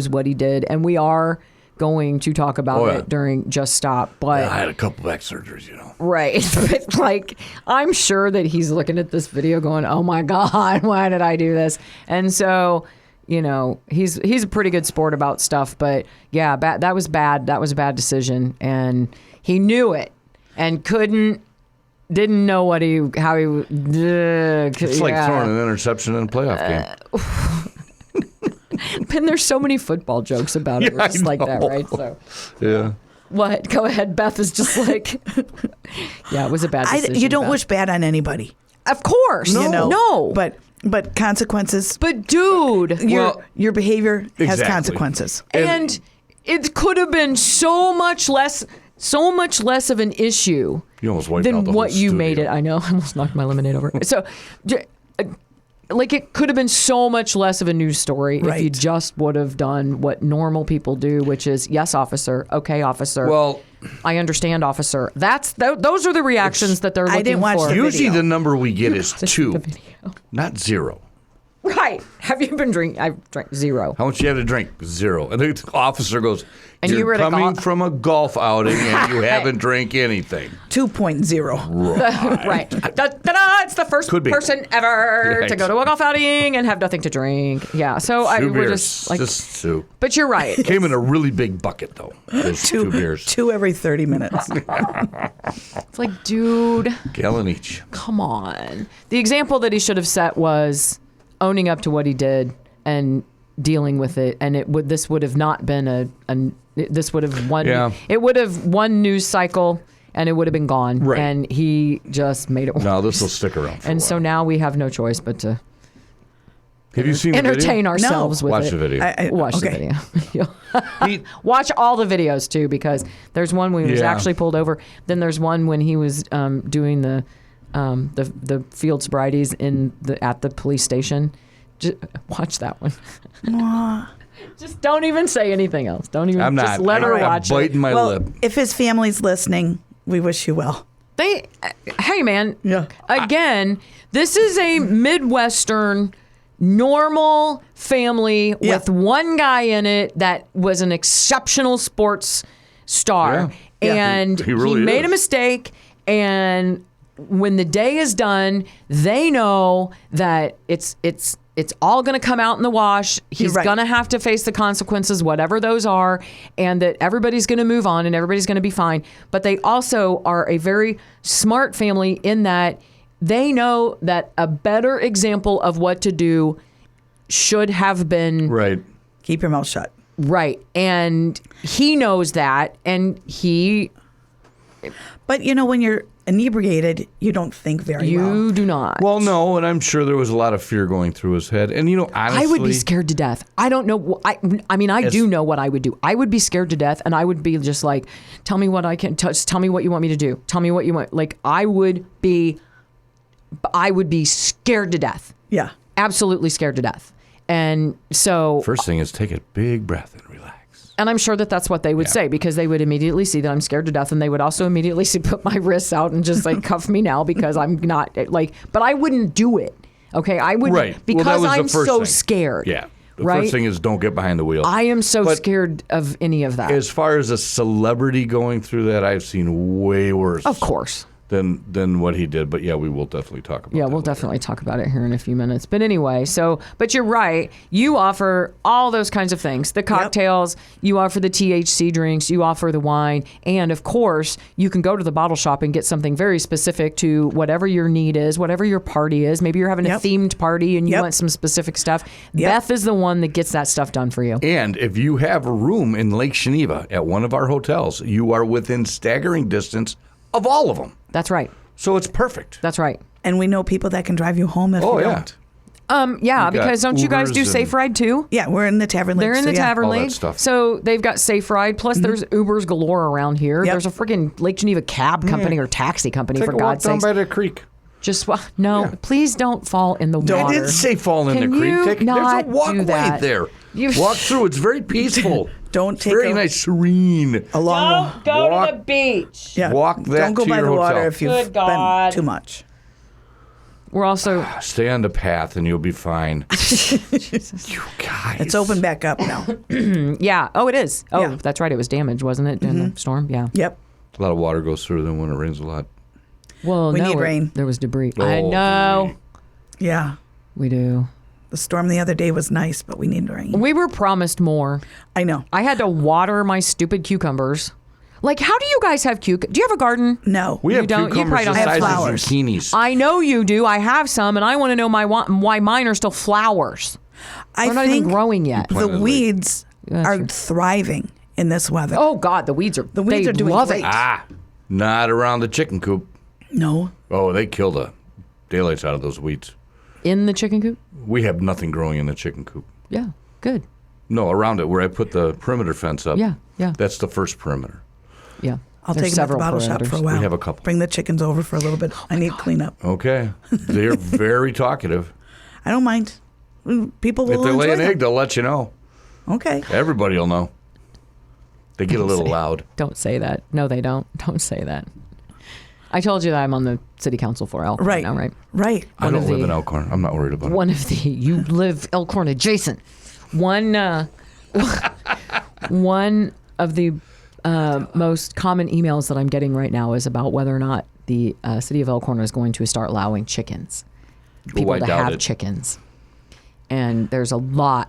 what he did, and we are going to talk about it during Just Stop. But I had a couple back surgeries, right, but like I'm sure that he's looking at this video going, "Oh my God, why did I do this?" And so, he's a pretty good sport about stuff. But yeah, that was bad. That was a bad decision, and he knew it and didn't know how he. It's like throwing an interception in a playoff game. And there's so many football jokes about it. Yeah, Just like that, know. right? So Yeah. what? Go ahead. Beth is just like, yeah, it was a bad decision. You don't Beth. wish bad on anybody. Of course, no. But consequences. But dude, Your behavior has Exactly. consequences. and it could have been so much less of an issue You almost wiped out than the what whole you made it. studio. I know. I almost knocked my lemonade over. So, like, it could have been so much less of a news story if you Right. just would have done what normal people do, which is, yes, officer. Okay, officer. Well, I understand, officer. Those are the reactions that they're looking I didn't watch for. the usually video. the number we get is This is 2, the video. not 0. Right. Have you been drinking? I've drank 0. How much you have to drink? 0. And the officer goes, And you you're were at a coming golf- from a golf outing and you haven't drank anything. 2.0. Right. Da-da-da, it's the first Could be. person ever Right. to go to a golf outing and have nothing to drink. Yeah. So Two we're beers. just like, Just 2. but you're right. Came in a really big bucket, though. Those 2 beers. 2 every 30 minutes. It's like, dude, Gallon each. come on. The example that he should have set was owning up to what he did and dealing with it. And this would have not been this would have won. Yeah. It would have won news cycle and it would have been gone. Right. And he just made it worse. No, this will stick around for And a so while. now we have no choice but to Have you seen the entertain video? ourselves with Watch it. the video. Watch the okay. video. He- Watch all the videos too, because there's one when he was Yeah. actually pulled over. Then there's one when he was doing the field sobrieties at the police station. Just watch that one. Just don't even say anything else. Don't even. I'm Just not. let her I'm watch biting it. my Well, lip. if his family's listening, we wish you well. Hey man. Yeah. Again, this is a Midwestern normal family Yeah. with one guy in it that was an exceptional sports star. Yeah. Yeah. And He really made is. a mistake, and when the day is done, they know that it's it's all going to come out in the wash. He's right. going to have to face the consequences, whatever those are, and that everybody's going to move on and everybody's going to be fine. But they also are a very smart family in that they know that a better example of what to do should have been Right. Keep your mouth shut. right. And he knows that, and But when you're inebriated, you don't think very well. you do not. Well, no, and I'm sure there was a lot of fear going through his head. And, honestly, I would be scared to death. I don't know. I mean, I do know what I would do. I would be scared to death, and I would be just like, tell me what I can touch. Tell me what you want me to do. Tell me what you want. Like, I would be scared to death. Yeah. Absolutely scared to death. And so, First thing is take a big breath and relax. and I'm sure that that's what they would say, because they would immediately see that I'm scared to death, and they would also immediately see put my wrists out and just like cuff me now because I'm not like. But I wouldn't do it. Okay, I wouldn't Right. Well, because that was the I'm first so thing. scared. Yeah. The right? first thing is don't get behind the wheel. I am so But scared of any of that. As far as a celebrity going through that, I've seen way worse. Of course. Than what he did. But yeah, we will definitely talk about Yeah, that we'll later. definitely talk about it here in a few minutes. But anyway, but you're right. You offer all those kinds of things. The cocktails, you offer the THC drinks, you offer the wine. And of course, you can go to the bottle shop and get something very specific to whatever your need is, whatever your party is. Maybe you're having a themed party and you want some specific stuff. Beth is the one that gets that stuff done for you. And if you have a room in Lake Geneva at one of our hotels, you are within staggering distance of all of them. That's right. So it's perfect. That's right. And we know people that can drive you home if you yeah. don't. Yeah, We've got because don't you guys do Ubers Safe and- Ride too? Yeah, we're in the Tavern League. They're in the Tavern All that League. stuff. So they've got Safe Ride. Plus, there's Ubers galore around here. Yep. There's a freaking Lake Geneva cab company or taxi company, Take for a walk God's down sakes. by the creek. Just no, please don't fall in the I water. didn't say fall in Can the creek. you There's not a walkway do that? there. You- Walk through. It's very peaceful. Don't It's take very a- nice, serene. A long walk. go Walk- to the beach. Yeah. Walk that Don't go to by your the water hotel. if you've Good God. been too much. We're also Stay on the path and you'll be fine. You guys. It's open back up now. yeah. Oh, it is. Oh, Yeah. that's right. It was damaged, wasn't it, in the storm? Yeah. Yep. A lot of water goes through them when it rains a lot. Well, We no, need rain. There was debris. I Oh, know. Yeah. We do. The storm the other day was nice, but we need rain. We were promised more. I know. I had to water my stupid cucumbers. Like, how do you guys have Do you have a garden? No. We have don't- you cucumbers probably the don't have size of flowers. zucchinis. I know you do. I have some, and I want to know why mine are still flowers. I They're not think even growing yet. the Planted late. weeds That's are true. thriving in this weather. Oh God, the weeds are. The weeds they are doing love great. it. Not around the chicken coop. No. Oh, they kill the daylights out of those weeds. In the chicken coop. We have nothing growing in the chicken coop. Yeah, good. No, around it where I put the perimeter fence up. Yeah, yeah. That's the first perimeter. Yeah. I'll There's take them at the several bottle shop for a parameters. while. We have a couple. Bring the chickens over for a little bit. I need cleanup. Okay. They're very talkative. I don't mind. People will If they lay enjoy an them. egg, they'll let you know. Okay. Everybody will know. They get a little loud. Don't say that. No, they don't. Don't say that. I told you that I'm on the city council for Elkhorn Right. now, right? Right. I One don't of live the- in Elkhorn. I'm not worried about it. One of the you live Elkhorn adjacent. One of the most common emails that I'm getting right now is about whether or not the city of Elkhorn is going to start allowing chickens, people I to doubt have it. chickens. And there's a lot,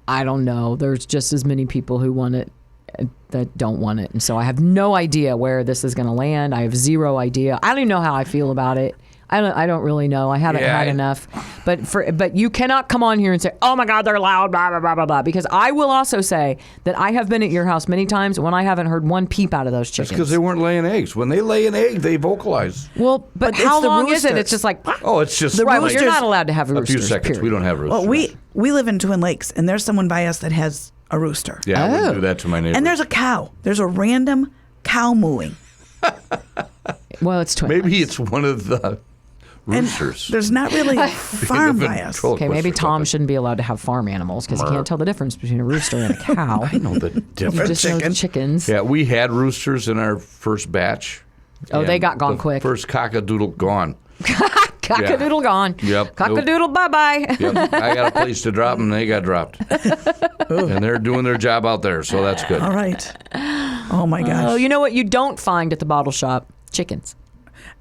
I don't know. There's just as many people who want it that don't want it. And so I have no idea where this is going to land. I have zero idea. I don't even know how I feel about it. I don't really know. I haven't Yeah, had I- enough. But you cannot come on here and say, "Oh my God, they're loud," blah blah blah blah blah. Because I will also say that I have been at your house many times when I haven't heard one peep out of those That's chickens. because they weren't laying eggs. When they lay an egg, they vocalize. well, but But it's how the long is it? roosters. It's just like, Oh, it's just right, well, like you're not allowed to have a roosters. few seconds. period. We don't have roosters. Well, we live in Twin Lakes, and there's someone by us that has a rooster. Yeah, I Oh. wouldn't do that to my neighbor. And there's a cow. There's a random cow mooing. Well, it's Twin Maybe Lakes. it's one of the And roosters. there's not really a farm by us. Okay, maybe Tom shouldn't be allowed to have farm animals because he can't tell the difference between a rooster and a cow. I know the He difference. just knows chicken. chickens. Yeah, we had roosters in our first batch. Oh, they and got gone the quick. First cockadoodle gone. Cock-a-doodle gone. Yep. Cock-a-doodle bye-bye. Yep. I got a place to drop them, and they got dropped. And they're doing their job out there, so that's good. All right. Oh my gosh. Oh, you know what you don't find at the bottle shop? Chickens.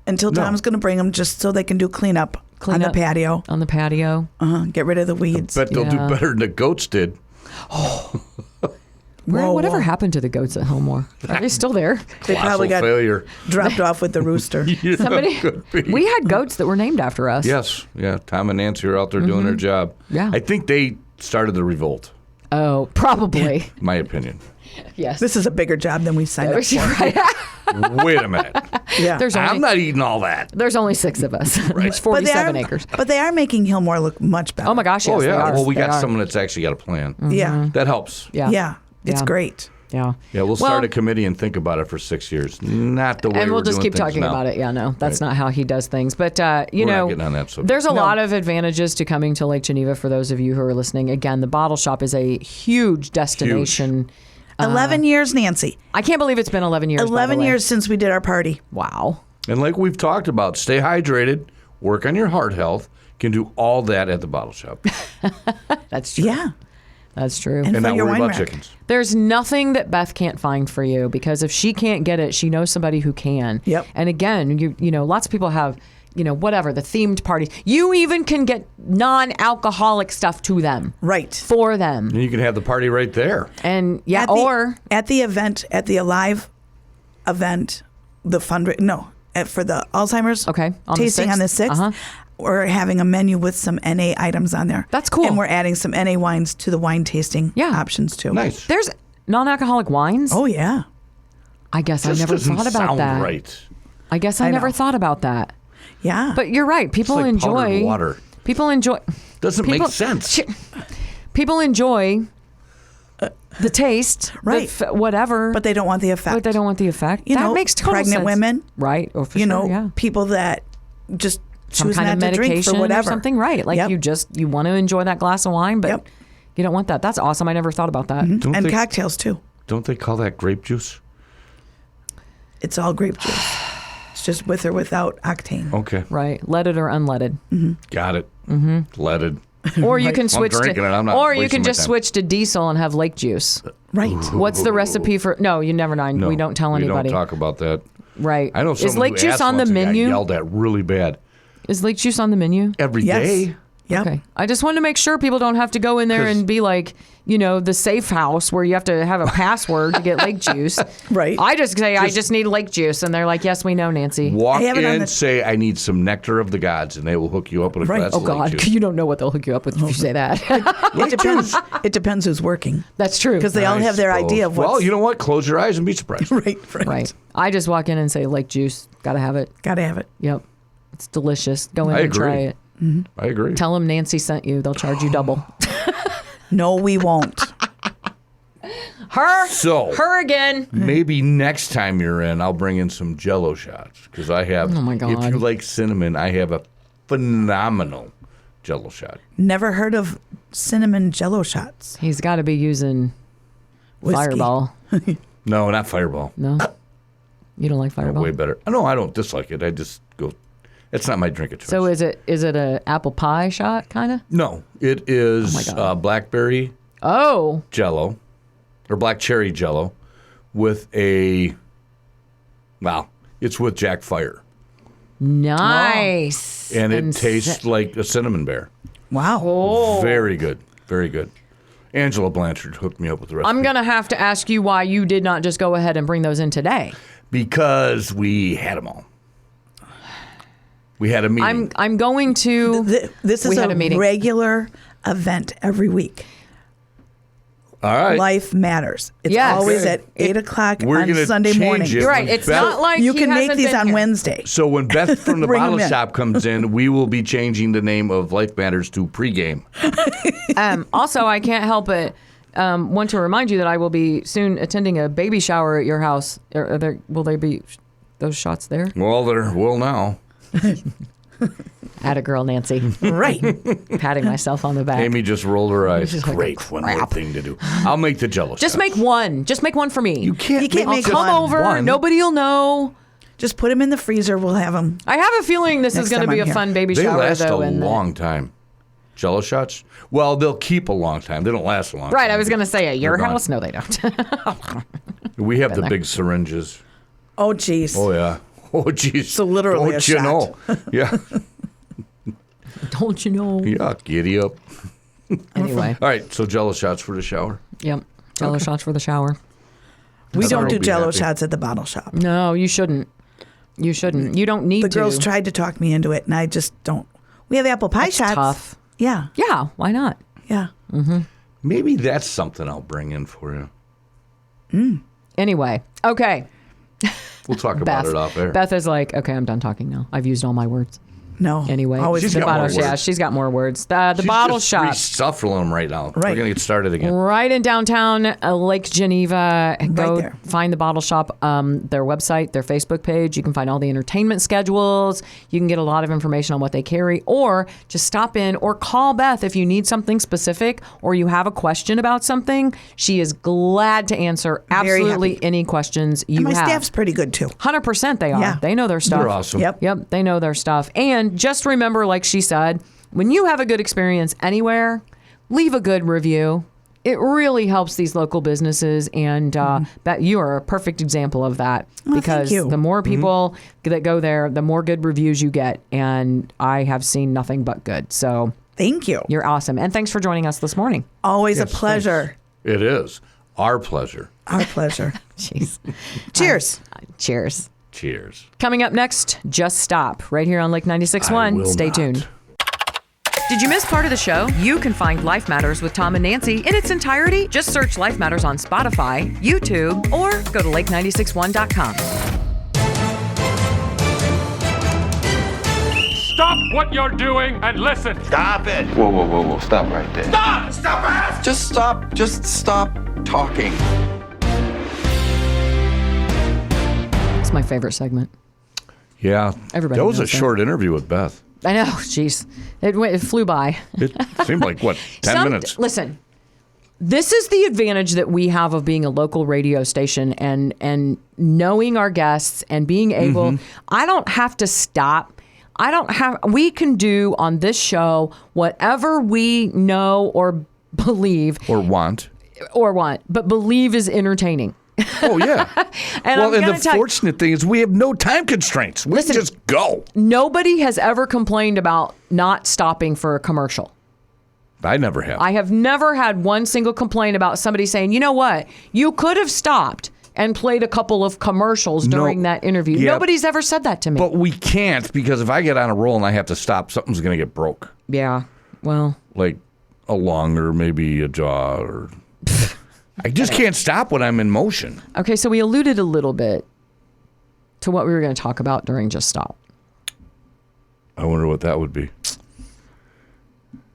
Until No. Tom's going to bring them just so they can do cleanup Clean on the up patio. on the patio. Get rid of the weeds. Bet they'll Yeah. do better than the goats did. Whatever whoa. happened to the goats at Hillmore? Are they still there? They probably Colossal got failure. dropped off with the rooster. You know, Somebody. could be. We had goats that were named after us. Yes, yeah. Tom and Nancy are out there doing their job. Yeah. I think they started the revolt. Oh, probably. My opinion. Yes. This is a bigger job than we signed up for. Right. Wait a minute. Yeah. There's I'm only not eating all that. there's only 6 of us. There's But they 47 are, acres. But they are making Hillmore look much better. Oh my gosh! Yes, Oh they yeah. are. Well, we They got are. someone that's actually got a plan. Yeah. That helps. Yeah. Yeah. It's Yeah. great. Yeah. Yeah, we'll start a committee and think about it for 6 years. Not the way And we'll we're just doing keep things talking now. about it. Yeah, no, that's Right. not how he does things. But you We're not know, getting on that subject. there's a lot of advantages to coming to Lake Geneva for those of you who are listening. Again, the bottle shop is a huge destination. 11 years, Nancy. I can't believe it's been 11 years. by the 11 way. years since we did our party. Wow. And like we've talked about, stay hydrated, work on your heart health. Can do all that at the bottle shop. That's true. Yeah. That's true. And And fill not your worry wine about rack. chickens. There's nothing that Beth can't find for you because if she can't get it, she knows somebody who can. Yep. And again, you know, lots of people have, you know, whatever, the themed parties. You even can get non-alcoholic stuff to them. Right. For them. And you can have the party right there. And yeah, At the event, at the Alive event, the for the Alzheimer's Okay, on the tasting 6th? on the 6th, Uh-huh. we're having a menu with some NA items on there. That's cool. And we're adding some NA wines to the wine tasting Yeah. options too. Nice. there's non-alcoholic wines. Oh, yeah. I guess I This never doesn't thought about sound that. right. I guess I I never know. thought about that. Yeah. But you're right. People like powdered enjoy water. People enjoy. Doesn't people, make sense. People enjoy the taste, Right. whatever. But they don't want the effect. But they don't want the effect. You that know, makes total pregnant sense. women, right? Or for you sure, know, yeah. people that just Some choose kind not of to drink medication for whatever. or something, right? Like Yep. you want to enjoy that glass of wine, but Yep. you don't want that. That's awesome. I never thought about that. Don't And they, cocktails too. don't they call that grape juice? It's all grape juice. It's just with or without octane. Okay. Right, leaded or unleaded, Got it. Mm-hmm. Leaded. or you can switch drinking to, it. I'm not or you wasting can my just time. switch to diesel and have lake juice. Right. What's the recipe for? No, you never know. No, we don't tell anybody. We don't talk about that. Right. I know Is someone lake who juice asked on the once and got menu? yelled at really bad. Is lake juice on the menu? Every Yes. day. Yep. Okay. I just wanted to make sure people don't have to go in there 'Cause- and be like, you know, the safe house where you have to have a password to get lake juice. Right. I just say, I just need lake juice. And they're like, yes, we know, Nancy. Walk I have it on in, the- say, I need some nectar of the gods, and they will hook you up with a Right. glass Oh, of lake God. juice. You don't know what they'll hook you up with if you say that. It depends. It depends who's working That's true. because they all I have their suppose. idea of what's Well, you know what? Close your eyes and be surprised. right. Right. I just walk in and say, lake juice. Got to have it. Gotta have it. Yep. It's delicious. Go in I and try agree. it. I agree. Tell them Nancy sent you. They'll charge you double. No, we won't. Her. So- Her again. Maybe next time you're in, I'll bring in some Jello shots because I have. Oh, my If God. you like cinnamon, I have a phenomenal Jello shot. Never heard of cinnamon Jello shots. He's got to be using Whiskey. Fireball. No, not Fireball. No? You don't like Fireball? Way better. No, I don't dislike it. I just go. It's not my drink of choice. So is it a apple pie shot kind of? No, it is Oh, my God. blackberry Oh, Jello or black cherry Jello with a. Wow, it's with Jack Fire, nice. and it tastes like a cinnamon bear. Wow. Oh. Very good, very good. Angela Blanchard hooked me up with the recipe. I'm going to have to ask you why you did not just go ahead and bring those in today. Because we had them all. We had a meeting. I'm going to. This We is had a meeting. regular event every week. all right. Life matters. It's Yes. always Okay. at 8 o'clock We're on gonna Sunday change morning. it. You're right. It's Beth- not like You he can make hasn't these been on here. Wednesday. So when Beth from the Bring 'em bottle in. shop comes in, we will be changing the name of Life Matters to pregame. Also, I can't help but want to remind you that I will be soon attending a baby shower at your house. Will there be those shots there? Well, there will now. Atta girl, Nancy. Right. Patting myself on the back. Amy just rolled her eyes. She's like, Great, one more crap. thing to do. I'll make the Jello. Just shots. make one. Just make one for me. You can't. You can't make Come one. over. One. Nobody will know. Just put them in the freezer. We'll have them. I have a feeling this is Next going to time be I'm a here. fun baby They shower, last though. a and long time. Jello shots. Well, they'll keep a long time. They don't last a long time. Right, I was going to say at your They're gone. house. No, they don't. We have the big syringes. Oh, geez. Oh yeah. Oh geez. So literally Don't a you shot. know? Yeah. Don't you know? Yeah, giddy up. Anyway. All right, so Jello shots for the shower. Yep. Jello shots for the shower. We don't do I'll be Jello happy. shots at the bottle shop. No, you shouldn't. You shouldn't. You don't need The to. girls tried to talk me into it, and I just don't. We have apple pie That's shots. tough. Yeah, Yeah, why not? yeah. Maybe that's something I'll bring in for you. Anyway, okay. We'll talk about Beth. it off air. Beth is like, okay, I'm done talking now. I've used all my words. No. Anyway, Always She's the got bottle, more yeah, words. she's got more words. The She's bottle just shop, resuffling them right now. Right. We're gonna get started again. right in downtown Lake Geneva. Go there. find the bottle shop. Their website, their Facebook page. You can find all the entertainment schedules. You can get a lot of information on what they carry, or just stop in or call Beth if you need something specific or you have a question about something. She is glad to answer Very absolutely happy. any questions you And my have. staff's pretty good too. 100% they are. Yeah. They know their stuff. They're awesome. Yep. Yep, they know their stuff. And just remember, like she said, when you have a good experience anywhere, leave a good review. It really helps these local businesses, and that you are a perfect example of that. Well, because thank you. the more people that go there, the more good reviews you get. And I have seen nothing but good. So Thank you. you're awesome. And thanks for joining us this morning. Always Yes, a pleasure. It is our pleasure. Our pleasure. Jeez. Cheers. Cheers. Cheers. Coming up next, Just Stop, right here on Lake 96.1. Stay tuned. Did you miss part of the show? You can find Life Matters with Tom and Nancy in its entirety. Just search Life Matters on Spotify, YouTube, or go to lake961.com. Stop what you're doing and listen. Stop it. Whoa, whoa, whoa, whoa. Stop right there. Just stop talking. It's my favorite segment. Yeah. Everybody That was a knows that. short interview with Beth. I know, jeez. It flew by. It seemed like, what, 10 minutes? Listen, this is the advantage that we have of being a local radio station and knowing our guests and being able, Mm-hmm. I don't have to stop. We can do on this show whatever we know or believe Or want. or want, but believe is entertaining. Oh, yeah. And well, I'm and gonna the tell you- fortunate thing is we have no time constraints. We Listen. can just go. Nobody has ever complained about not stopping for a commercial. I never have. I have never had one single complaint about somebody saying, you know what, you could have stopped and played a couple of commercials during that interview. Yeah. Nobody's ever said that to me. But we can't, because if I get on a roll and I have to stop, something's going to get broke. Yeah, well, Like a lung or maybe a jaw or... I just can't stop when I'm in motion. okay, so we alluded a little bit to what we were going to talk about during Just Stop. I wonder what that would be.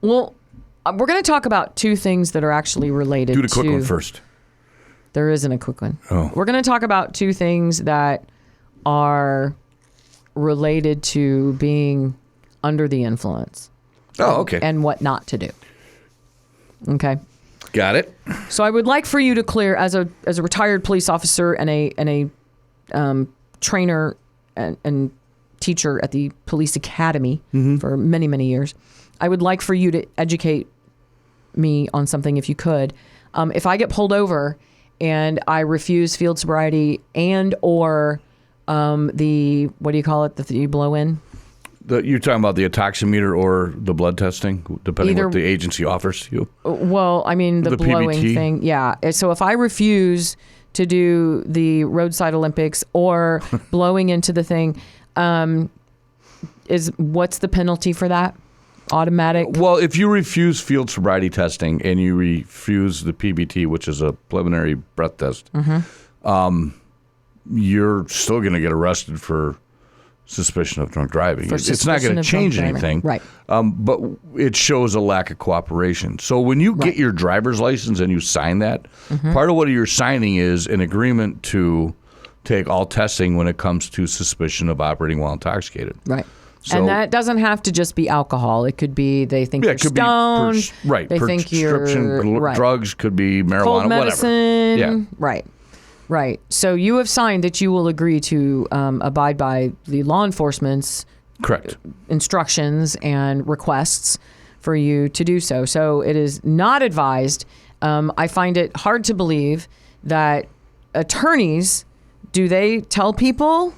Well, we're going to talk about two things that are actually related Do the quick to... one first. There isn't a quick one. Oh. We're going to talk about two things that are related to being under the influence Oh, okay. and what not to do. Okay. Got it. So I would like for you to clear, as a retired police officer and a trainer and teacher at the police academy for many, many years, I would like for you to educate me on something if you could. If I get pulled over and I refuse field sobriety and or the, what do you call it, that you blow in? You're talking about the oximeter or the blood testing, depending Either- what the agency offers you. Well, I mean, the blowing PBT? thing. Yeah. So if I refuse to do the roadside Olympics or blowing into the thing, what's the penalty for that? Automatic? Well, if you refuse field sobriety testing and you refuse the PBT, which is a preliminary breath test, you're still going to get arrested for suspicion of drunk driving. For It's not suspicion going to of change drunk driving. anything. Right. But it shows a lack of cooperation. So when you get your driver's license and you sign that, part of what you're signing is an agreement to take all testing when it comes to suspicion of operating while intoxicated. Right. So- and that doesn't have to just be alcohol. It could be they think Yeah, you're it could stoned. be right. They think you're Prescription right. drugs, could be marijuana, Cold medicine. whatever. Yeah. Right. Right. So you have signed that you will agree to abide by the law enforcement's Correct. instructions and requests for you to do so. So it is not advised. I find it hard to believe that attorneys, do they tell people,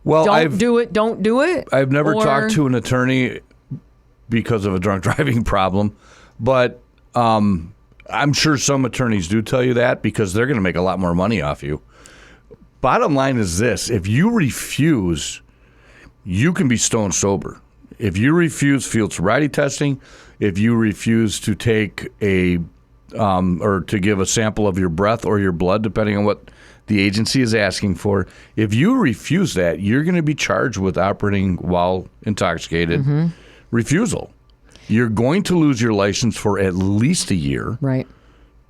Well, don't do it, don't do it? I've never Or- talked to an attorney because of a drunk driving problem. But I'm sure some attorneys do tell you that because they're going to make a lot more money off you. Bottom line is this. If you refuse, you can be stone sober. If you refuse field sobriety testing, if you refuse to take or to give a sample of your breath or your blood, depending on what the agency is asking for, if you refuse that, you're going to be charged with operating while intoxicated refusal. You're going to lose your license for at least a year. Right.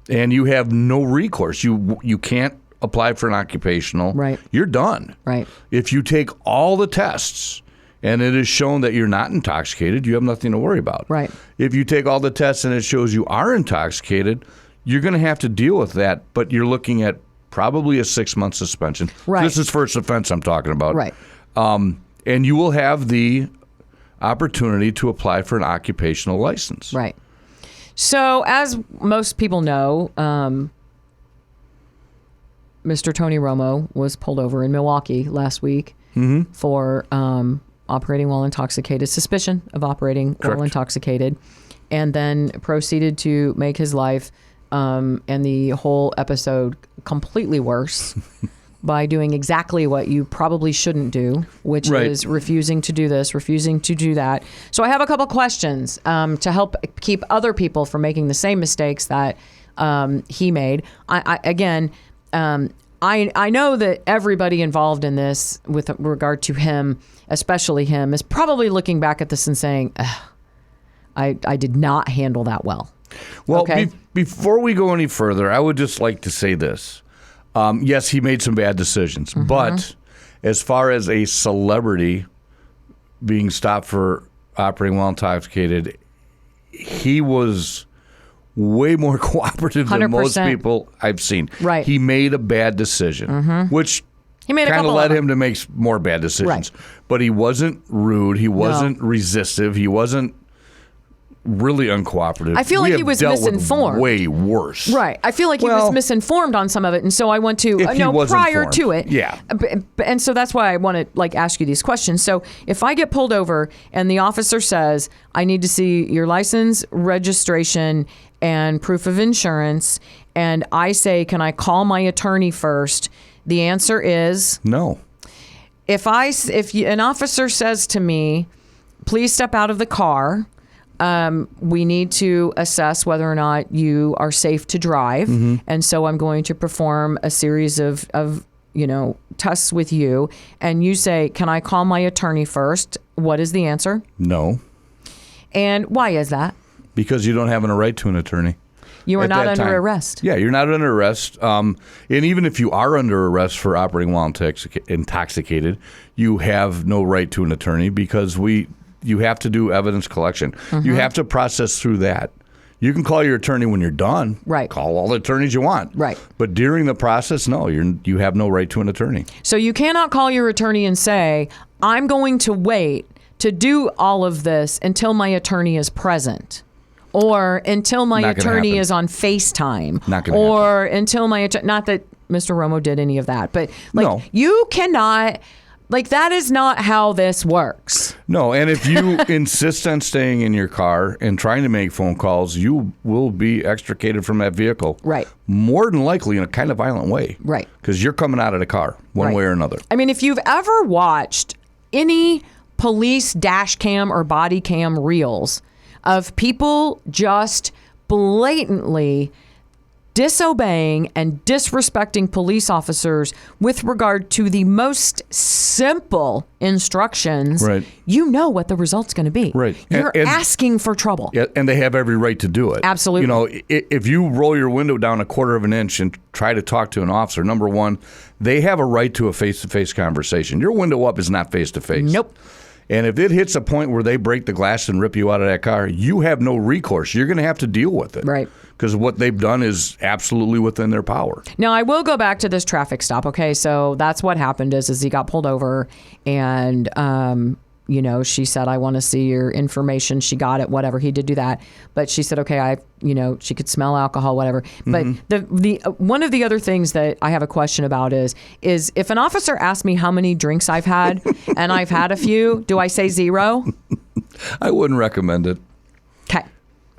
And you have no recourse. You can't apply for an occupational. Right. You're done. Right. If you take all the tests and it is shown that you're not intoxicated, you have nothing to worry about. Right. If you take all the tests and it shows you are intoxicated, you're going to have to deal with that, but you're looking at probably a 6-month suspension. Right. This is first offense I'm talking about. Right. And you will have the opportunity to apply for an occupational license. Right. So, as most people know, Mr. Tony Romo was pulled over in Milwaukee last week for operating while intoxicated, suspicion of operating while intoxicated, and then proceeded to make his life and the whole episode completely worse by doing exactly what you probably shouldn't do, which is refusing to do this, refusing to do that. So I have a couple questions to help keep other people from making the same mistakes that he made. I know that everybody involved in this with regard to him, especially him, is probably looking back at this and saying, I did not handle that well. Well, okay? Before we go any further, I would just like to say this. Yes, he made some bad decisions, but as far as a celebrity being stopped for operating while intoxicated, he was way more cooperative than 100%. most people I've seen. Right. He made a bad decision, which He made a kind of couple led of him to make more bad decisions. Right. But he wasn't rude. He wasn't resistive. He wasn't really uncooperative. I feel like he was misinformed. Way worse. Right. I feel like he was misinformed on some of it. And so I want to, prior informed. to it. Yeah. And so that's why I want to ask you these questions. So if I get pulled over and the officer says, I need to see your license, registration, and proof of insurance, and I say, can I call my attorney first? The answer is no. If an officer says to me, please step out of the car, we need to assess whether or not you are safe to drive. And so I'm going to perform a series of tests with you. And you say, can I call my attorney first? What is the answer? No. And why is that? Because you don't have a right to an attorney. You are at not that under time. arrest. Yeah, you're not under arrest. And even if you are under arrest for operating while intoxicated, you have no right to an attorney because you have to do evidence collection. You have to process through that. You can call your attorney when you're done. Right. Call all the attorneys you want. Right. But during the process, no, you have no right to an attorney. So you cannot call your attorney and say, I'm going to wait to do all of this until my attorney is present. Or until my attorney is on FaceTime. Not going to happen. Or until my attorney, not that Mr. Romo did any of that, but No. You cannot, that is not how this works. No, and if you insist on staying in your car and trying to make phone calls, you will be extricated from that vehicle. Right. More than likely in a kind of violent way. Right. Because you're coming out of the car one way or another. I mean, if you've ever watched any police dash cam or body cam reels of people just blatantly disobeying and disrespecting police officers with regard to the most simple instructions, you know what the result's going to be. Right. You're asking for trouble. Yeah, and they have every right to do it. Absolutely. If you roll your window down 1/4 of an inch and try to talk to an officer, number one, they have a right to a face-to-face conversation. Your window up is not face-to-face. Nope. And if it hits a point where they break the glass and rip you out of that car, you have no recourse. You're going to have to deal with it. Right. Because what they've done is absolutely within their power. Now, I will go back to this traffic stop. Okay, so that's what happened is he got pulled over and, she said, I want to see your information. She got it, whatever. He did do that. But she said, okay, she could smell alcohol, whatever. But the one of the other things that I have a question about is if an officer asks me how many drinks I've had and I've had a few, do I say 0? I wouldn't recommend it. Okay.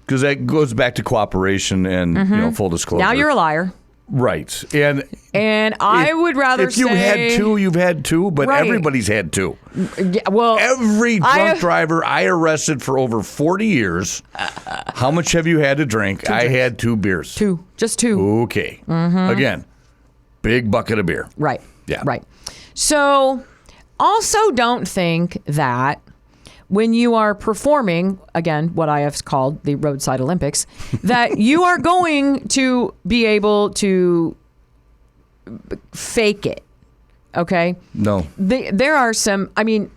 Because that goes back to cooperation and full disclosure. Now you're a liar. Right. And I would rather if you had two, you've had two, but Right. everybody's had two. Yeah, well, Every drunk driver I arrested for over 40 years, how much have you had to drink? I had 2 beers. Just two. Okay. Again, big bucket of beer. Right. Yeah. Right. So also don't think that when you are performing, again, what I have called the roadside Olympics, that you are going to be able to fake it. Okay? No. There are some, I mean,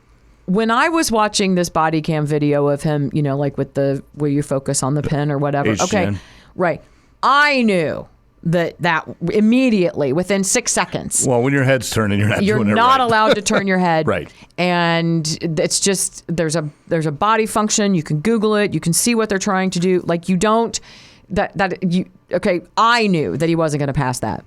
when I was watching this body cam video of him, like with the, where you focus on the pin or whatever. HGN. Okay. Right. I knew that immediately within 6 seconds. Well, when your head's turning, you're not doing it You're not right. allowed to turn your head. Right. And it's just there's a body function. You can Google it. You can see what they're trying to do. Like you don't okay, I knew that he wasn't going to pass that.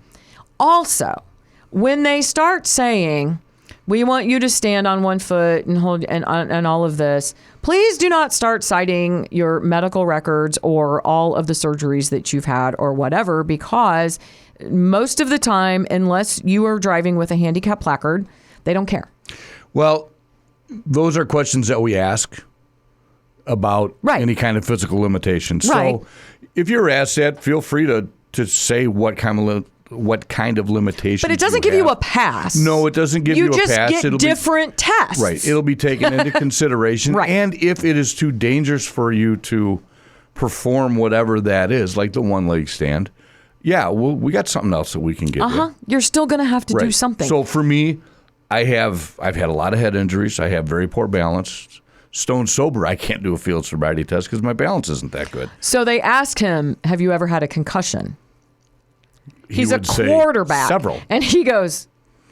Also, when they start saying we want you to stand on one foot and hold and all of this, please do not start citing your medical records or all of the surgeries that you've had or whatever, because most of the time, unless you are driving with a handicap placard, they don't care. Well, those are questions that we ask about Right. any kind of physical limitations. Right. So if you're asked that, feel free to say what kind of limitations. But it doesn't give you a pass. No, it doesn't give you a pass. You just get different tests. Right. It'll be taken into consideration. Right. And if it is too dangerous for you to perform whatever that is, like the one leg stand, yeah, we got something else that we can get you. You're still going to have to do Right. something. So for me, I've had a lot of head injuries. I have very poor balance. Stone sober, I can't do a field sobriety test because my balance isn't that good. So they asked him, have you ever had a concussion? He's a would say quarterback. several. And he goes,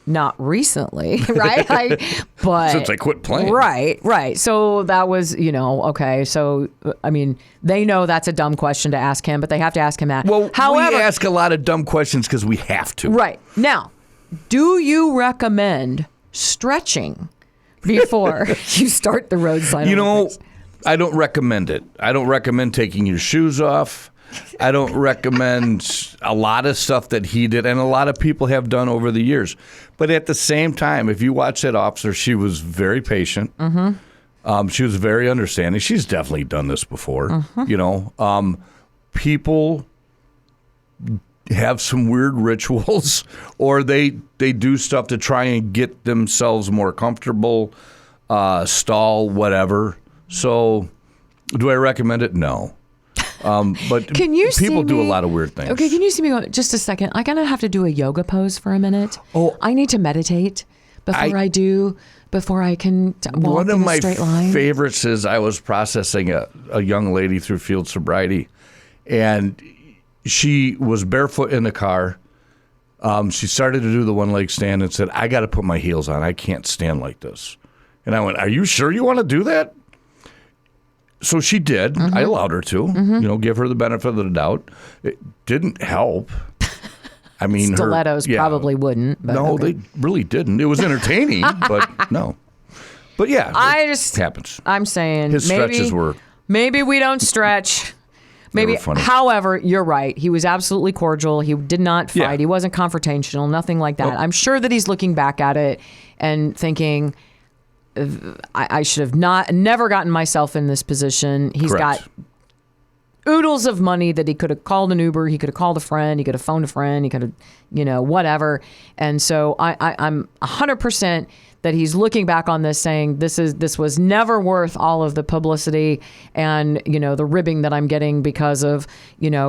not recently, right? But Since I quit playing. Right. So that was, okay. So, I mean, they know that's a dumb question to ask him, but they have to ask him that. Well, however, we ask a lot of dumb questions because we have to. Right. Now, do you recommend stretching before you start the roadside Olympics? I don't recommend it. I don't recommend taking your shoes off. I don't recommend a lot of stuff that he did and a lot of people have done over the years. But at the same time, if you watch that officer, she was very patient. Mm-hmm. She was very understanding. She's definitely done this before. Mm-hmm. People have some weird rituals or they do stuff to try and get themselves more comfortable, stall, whatever. So do I recommend it? No. But people do a lot of weird things. Okay, can you see me go, just a second? I'm going to have to do a yoga pose for a minute. Oh. I need to meditate before I can walk One of in a my straight line. favorites is I was processing a young lady through field sobriety, and she was barefoot in the car. She started to do the one leg stand and said, I got to put my heels on. I can't stand like this. And I went, are you sure you want to do that? So she did. Mm-hmm. I allowed her to, give her the benefit of the doubt. It didn't help. I mean, Stilettos probably wouldn't. But no, okay. they really didn't. It was entertaining, but no. But yeah, it happens. I'm saying His stretches were. Maybe we don't stretch. Maybe. were funny. However, you're right. He was absolutely cordial. He did not fight. Yeah. He wasn't confrontational. Nothing like that. Nope. I'm sure that he's looking back at it and thinking, I should have never gotten myself in this position. He's Correct. got oodles of money that he could have called an Uber. He could have called a friend. He could have phoned a friend. He could have, whatever. And so I'm 100% that he's looking back on this saying this was never worth all of the publicity and, the ribbing that I'm getting because of,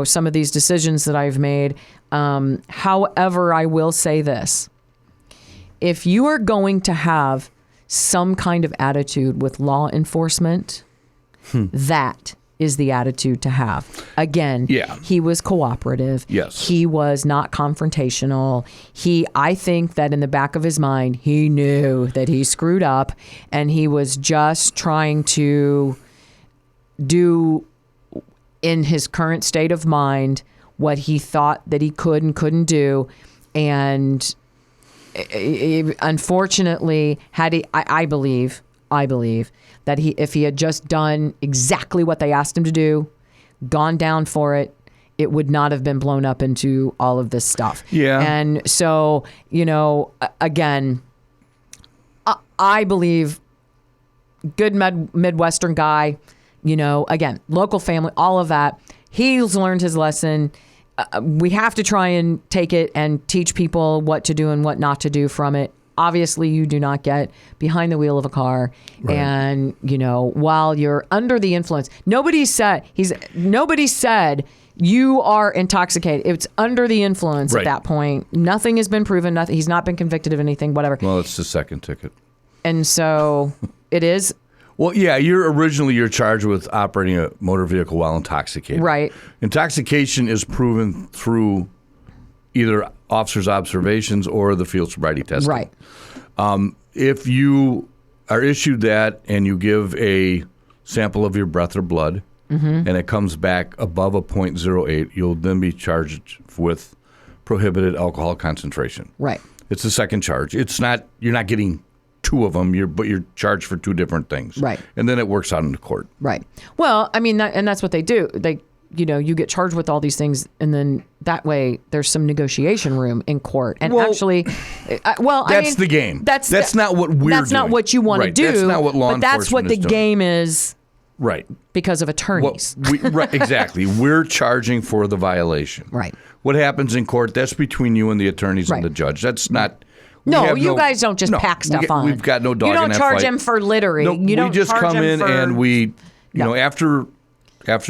some of these decisions that I've made. However, I will say this. If you are going to have some kind of attitude with law enforcement, that is the attitude to have. Again, he was cooperative. Yes. He was not confrontational. I think that in the back of his mind, he knew that he screwed up and he was just trying to do in his current state of mind what he thought that he could and couldn't do. And unfortunately, I believe I believe, that if he had just done exactly what they asked him to do, gone down for it, it would not have been blown up into all of this stuff. Yeah. And so, again, I believe good Midwestern guy, again, local family, all of that. He's learned his lesson. We have to try and take it and teach people what to do and what not to do from it. Obviously, you do not get behind the wheel of a car, right. And while you're under the influence. Nobody said you are intoxicated. It's under the influence, right. At that point. Nothing has been proven. Nothing. He's not been convicted of anything. Whatever. Well, it's the second ticket, and so it is. Well, yeah, you're charged with operating a motor vehicle while intoxicated. Right. Intoxication is proven through either officers' observations or the field sobriety testing. Right. If you are issued that and you give a sample of your breath or blood, and it comes back above a 0.08, you'll then be charged with prohibited alcohol concentration. Right. It's the second charge. It's not, you're not getting two of them, but you're charged for two different things. Right. And then it works out into court. Right. Well, I mean, and that's what they do. They, you get charged with all these things, and then that way there's some negotiation room in court. And actually, that's the game. That's not what we're doing. That's not what you want to do. That's not what law enforcement is doing. But that's what the game is. Right. Because of attorneys. Right, exactly. We're charging for the violation. Right. What happens in court, that's between you and the attorneys and the judge. That's not... No, you guys don't just pack stuff on. We've got no dog in that fight. You don't charge him for littering. No, you don't we just charge come in for... and we, after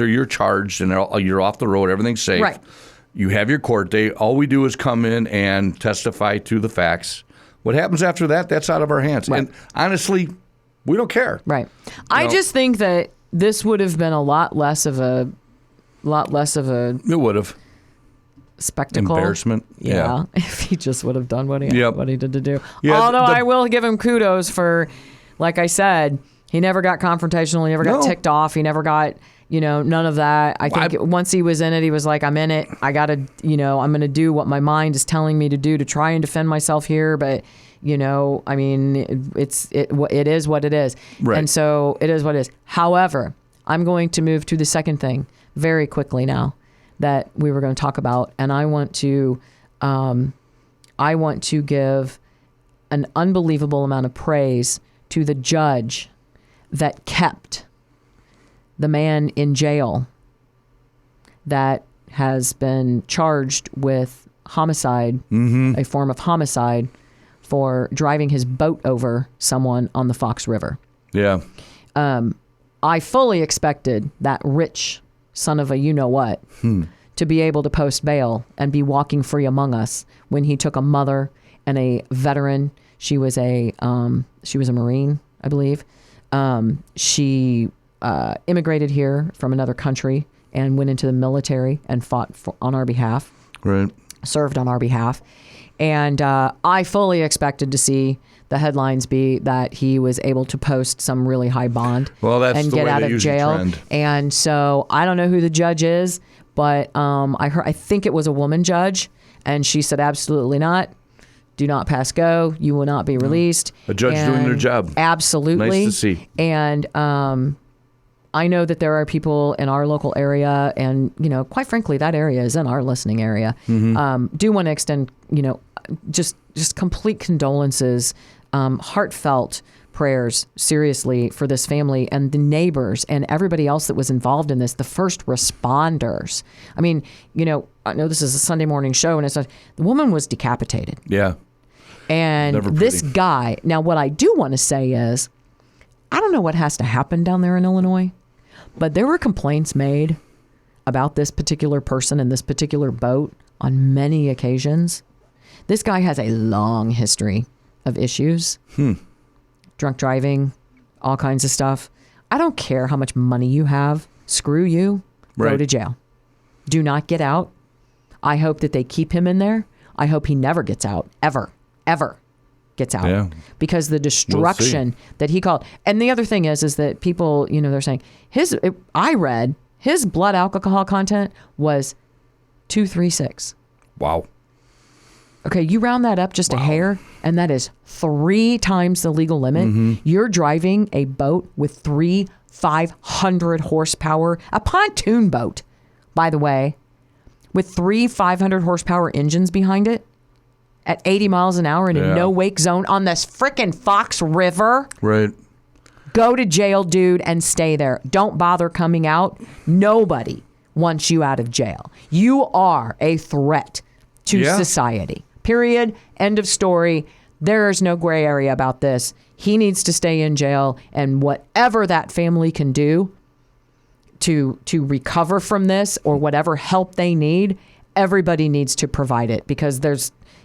you're charged and you're off the road, everything's safe. Right. You have your court date. All we do is come in and testify to the facts. What happens after that, that's out of our hands. Right. And honestly, we don't care. Right. I just think that this would have been a lot less of a It would have. Spectacle. Embarrassment. Yeah. If he just would have done what he did to do. Yeah, Although I will give him kudos for, like I said, he never got confrontational. He never got ticked off. He never got, none of that. I think once he was in it, he was like, I'm in it. I got to, I'm going to do what my mind is telling me to do to try and defend myself here. But, I mean, it is what it is. Right. And so it is what it is. However, I'm going to move to the second thing very quickly now that we were going to talk about. And I want to give an unbelievable amount of praise to the judge that kept the man in jail that has been charged with homicide, a form of homicide, for driving his boat over someone on the Fox River. Yeah. I fully expected that rich son of a you-know-what to be able to post bail and be walking free among us when he took a mother and a veteran. She was a Marine, I believe. She immigrated here from another country and went into the military and fought on our behalf. Right. Served on our behalf. And I fully expected to see the headlines be that he was able to post some really high bond and get out of jail. Trend. And so I don't know who the judge is, but I think it was a woman judge, and she said absolutely not. Do not pass go. You will not be released. A judge doing their job. Absolutely. Nice to see. And I know that there are people in our local area, and quite frankly, that area is in our listening area. Do want to extend, just complete condolences, heartfelt prayers, seriously, for this family and the neighbors and everybody else that was involved in this. The first responders. I mean, I know this is a Sunday morning show, and the woman was decapitated. Yeah. And this guy. Now, what I do want to say is, I don't know what has to happen down there in Illinois, but there were complaints made about this particular person and this particular boat on many occasions. This guy has a long history of issues. Drunk driving, all kinds of stuff. I don't care how much money you have. Screw you. Right. Go to jail. Do not get out. I hope that they keep him in there. I hope he never gets out. Ever gets out. Yeah. Because the destruction that he called. And the other thing is that people, they're saying I read his blood alcohol content was 236. Wow. Okay, you round that up just a hair, and that is 3 times the legal limit. You're driving a boat with 3 500 horsepower, a pontoon boat, by the way, with 3 500 horsepower engines behind it at 80 miles an hour in a no-wake zone on this frickin' Fox River. Right. Go to jail, dude, and stay there. Don't bother coming out. Nobody wants you out of jail. You are a threat to society. Period. End of story. There is no gray area about this. He needs to stay in jail, and whatever that family can do to recover from this or whatever help they need, everybody needs to provide it because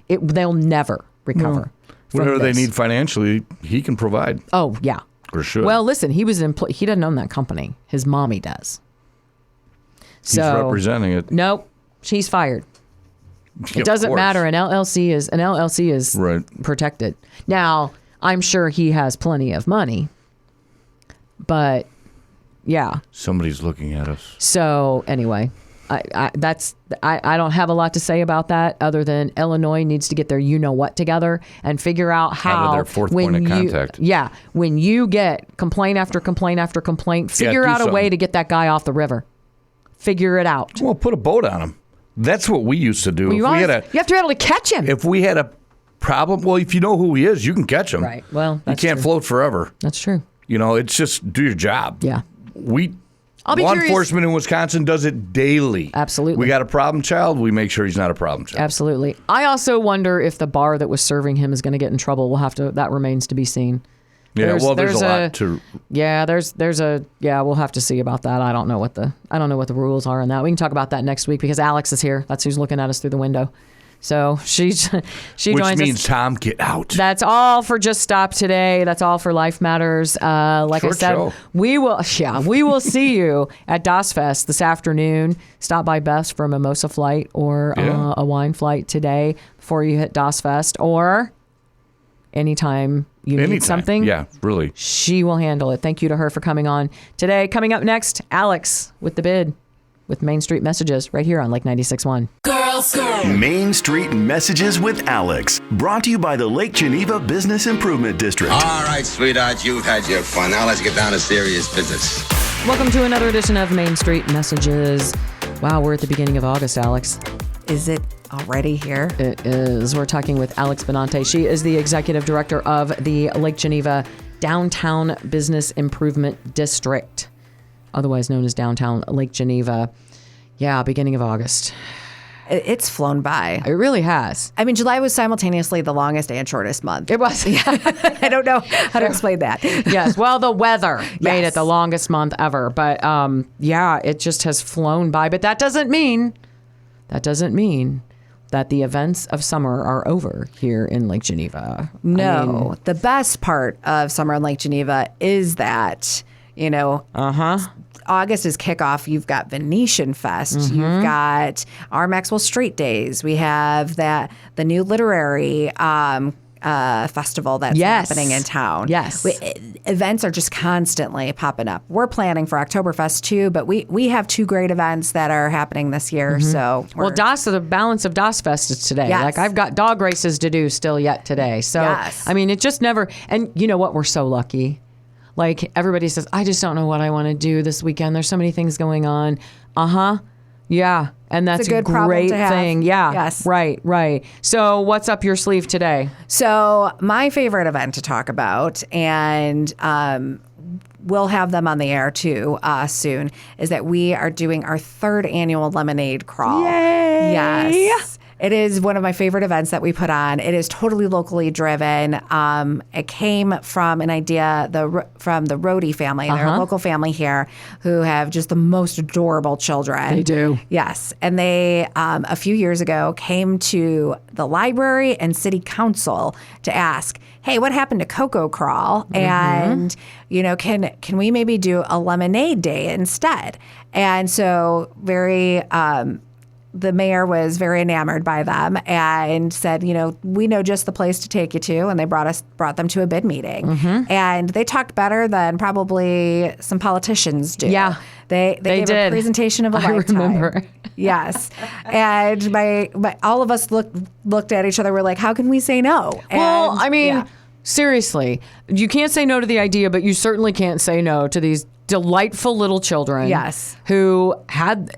they'll never recover. from Whatever they this. need financially, he can provide. Oh, yeah. Or should. Well, listen, he doesn't own that company. His mommy does. He's representing it. Nope. She's fired. It doesn't matter. An LLC is right. protected. Now, I'm sure he has plenty of money, but yeah. Somebody's looking at us. So anyway, I don't have a lot to say about that other than Illinois needs to get their you-know-what together and figure out how. Out of their fourth point of contact. Yeah. When you get complaint after complaint after complaint, figure out a way to get that guy off the river. Figure it out. Well, put a boat on him. That's what we used to do. Well, you have to be able to catch him. If we had a problem, well, if you know who he is, you can catch him. Right. Well, that's you can't true. float forever. That's true. You know, it's just do your job. Yeah. Law enforcement in Wisconsin does it daily. Absolutely. We got a problem child, we make sure he's not a problem child. Absolutely. I also wonder if the bar that was serving him is going to get in trouble. That remains to be seen. Yeah, there's a lot to. Yeah, we'll have to see about that. I don't know what the rules are on that. We can talk about that next week because Alex is here. That's who's looking at us through the window. So she joins us. Which means Tom, get out. That's all for Just Stop today. That's all for Life Matters. Like Short I said, show. we will see you at Das Fest this afternoon. Stop by Beth's for a mimosa flight or a wine flight today before you hit Das Fest, or anytime you need something. Yeah, really. She will handle it. Thank you to her for coming on today. Coming up next, Alex with the bid with Main Street Messages right here on Lake 96.1. Main Street Messages with Alex, brought to you by the Lake Geneva Business Improvement District. All right, sweetheart, you've had your fun. Now let's get down to serious business. Welcome to another edition of Main Street Messages. Wow, we're at the beginning of August, Alex. Is it already here? It is. We're talking with Alex Benante. She is the executive director of the Lake Geneva Downtown Business Improvement District, otherwise known as Downtown Lake Geneva. Yeah, beginning of August. It's flown by. It really has. I mean, July was simultaneously the longest and shortest month. It was. I don't know how to explain that. Yes. Well, the weather made it the longest month ever. But yeah, it just has flown by. But that doesn't mean that the events of summer are over here in Lake Geneva. No. The best part of summer in Lake Geneva is that, August is kickoff. You've got Venetian Fest. Mm-hmm. You've got our Maxwell Street Days. We have the new literary festival that's happening in town. Yes. Events are just constantly popping up. We're planning for Oktoberfest too, but we have 2 great events that are happening this year. Mm-hmm. So the balance of Das Fest is today. Yes. Like I've got dog races to do still yet today. So Yes. I mean, it just never. And you know what? We're so lucky. Like everybody says, I just don't know what I want to do this weekend. There's so many things going on. Yeah. And that's It's a good great problem to have. thing. Yeah. Yes. Right. So what's up your sleeve today? So my favorite event to talk about, and we'll have them on the air too soon, is that we are doing our 3rd annual lemonade crawl. Yay! Yes. It is one of my favorite events that we put on. It is totally locally driven. It came from an idea from the Rohde family. They're a local family here who have just the most adorable children. They do. Yes. And they, a few years ago, came to the library and city council to ask, hey, what happened to Cocoa Crawl? And, can we maybe do a lemonade day instead? And so very the mayor was very enamored by them and said, we know just the place to take you to, and they brought them to a bid meeting, and they talked better than probably some politicians do. Yeah, they gave did. a presentation of a lifetime. I remember. Yes, and my all of us looked at each other. We're like, how can we say no? Well, And, I mean, yeah. seriously, you can't say no to the idea, but you certainly can't say no to these delightful little children. Yes. Who had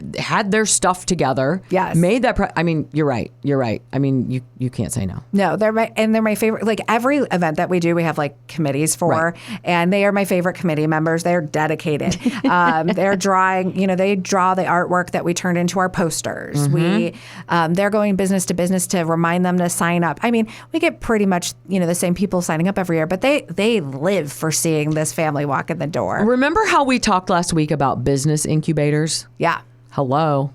their stuff together. Yes. Made that. I mean, you're right. I mean, you can't say no. No, they're my favorite. Like every event that we do, we have like committees for, Right. and they are my favorite committee members. They're dedicated. They're drawing. They draw the artwork that we turned into our posters. They're going business to business to remind them to sign up. I mean, we get pretty much the same people signing up every year, but they live for seeing this family walk in the door. Remember how we talked last week about business incubators? Yeah. Hello.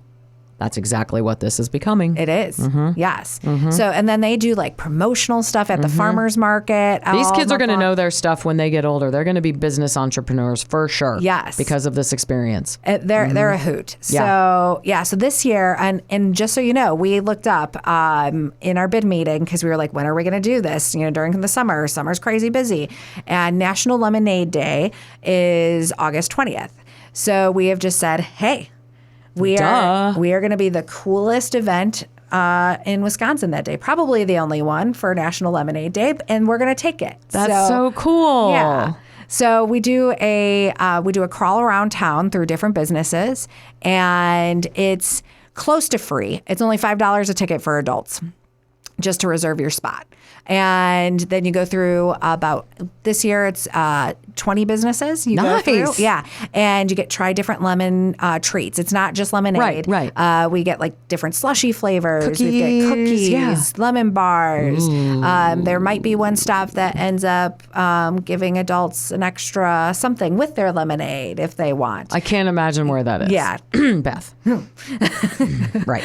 That's exactly what this is becoming. It is. Yes. So, and then they do like promotional stuff at the farmer's market. These kids are going to month long. know their stuff when they get older. They're going to be business entrepreneurs for sure. Yes. Because of this experience. They're a hoot. Yeah. So this year, and just so you know, we looked up in our bid meeting because we were like, when are we going to do this? During the summer. Summer's crazy busy. And National Lemonade Day is August 20th. So we have just said, hey, we are going to be the coolest event in Wisconsin that day. Probably the only one for National Lemonade Day, and we're going to take it. That's so cool. Yeah. So we do a crawl around town through different businesses, and it's close to free. It's only $5 a ticket for adults, just to reserve your spot. And then you go through about this year it's 20 businesses. You go through. Yeah, and you try different lemon treats. It's not just lemonade. Right. We get like different slushy flavors. We get Cookies, cookies, yeah. lemon bars. There might be one stop that ends up giving adults an extra something with their lemonade if they want. I can't imagine where that is. Yeah. Beth. Right.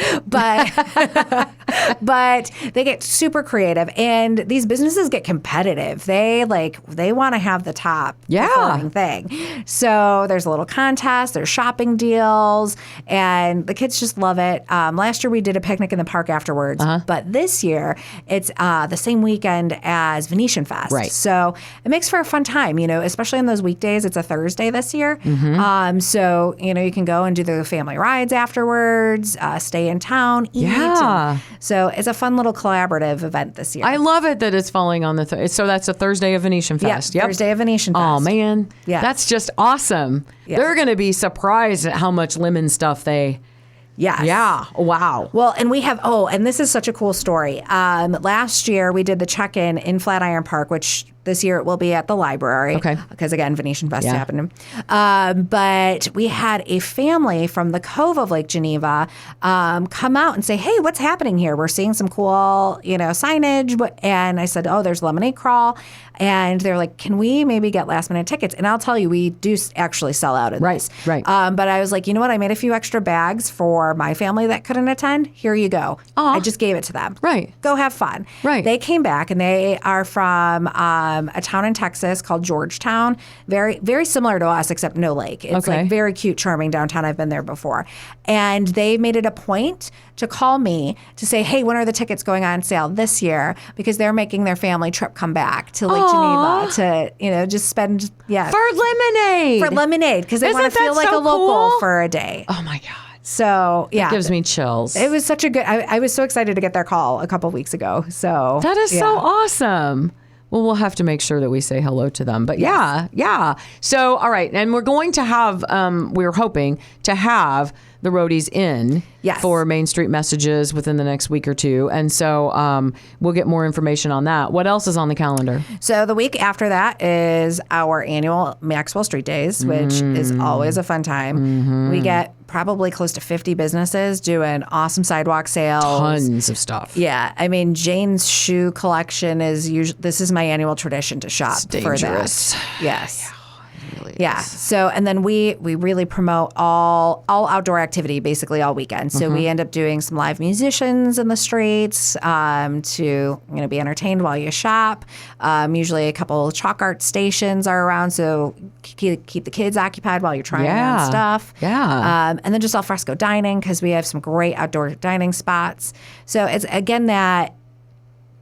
But they get super creative, and these businesses get competitive. They want to have the top performing thing. So there's a little contest, there's shopping deals, and the kids just love it. Last year we did a picnic in the park afterwards, but this year it's the same weekend as Venetian Fest. Right. So it makes for a fun time, especially on those weekdays. It's a Thursday this year. So, you can go and do the family rides afterwards, stay in town, eat. Yeah. So it's a fun little collaborative event this year. I love it that it's falling on the so that's a Thursday of Venetian Fest. Yep. Thursday of Venetian Fest. Oh man, Yeah. that's just awesome. Yeah. They're going to be surprised at how much lemon stuff they. Yes. Yeah. Wow. Well, and we have, and this is such a cool story. Last year we did the check-in in Flatiron Park, which this year it will be at the library. Okay. Because again, Venetian Fest Yeah. happened. But we had a family from the Cove of Lake Geneva come out and say, hey, what's happening here? We're seeing some cool, signage. And I said, there's Lemonade Crawl. And they're like, can we maybe get last minute tickets? And I'll tell you, we do actually sell out of this. Right. But I was like, you know what? I made a few extra bags for my family that couldn't attend. Here you go. I just gave it to them. Right. Go have fun. Right. They came back, and they are from a town in Texas called Georgetown. Very, very similar to us, except no lake. It's Okay. like very cute, charming downtown. I've been there before. And they made it a point to call me to say, hey, when are the tickets going on sale this year? Because they're making their family trip come back to Lake Geneva to, just spend, For lemonade. for lemonade, because they Isn't want to feel that like so a local cool? for a day. Oh my God. So, yeah. It gives me chills. It was such a good, I was so excited to get their call a couple of weeks ago. So That is yeah. so awesome. Well, we'll have to make sure that we say hello to them. But yeah. So, all right. And we're going to have, we're hoping to have the roadies in for Main Street Messages within the next week or two. And so we'll get more information on that. What else is on the calendar? So the week after that is our annual Maxwell Street Days, which is always a fun time. We get probably close to 50 businesses doing awesome sidewalk sales. Tons of stuff. Yeah. I mean, Jane's shoe collection is usually, this is my annual tradition to shop It's dangerous. for that. Yes. It really please. Yeah. So, and then we really promote all outdoor activity basically all weekend. So we end up doing some live musicians in the streets to be entertained while you shop. Usually a couple of chalk art stations are around, so keep the kids occupied while you're trying on stuff. Yeah. And then just al fresco dining, because we have some great outdoor dining spots. So it's again that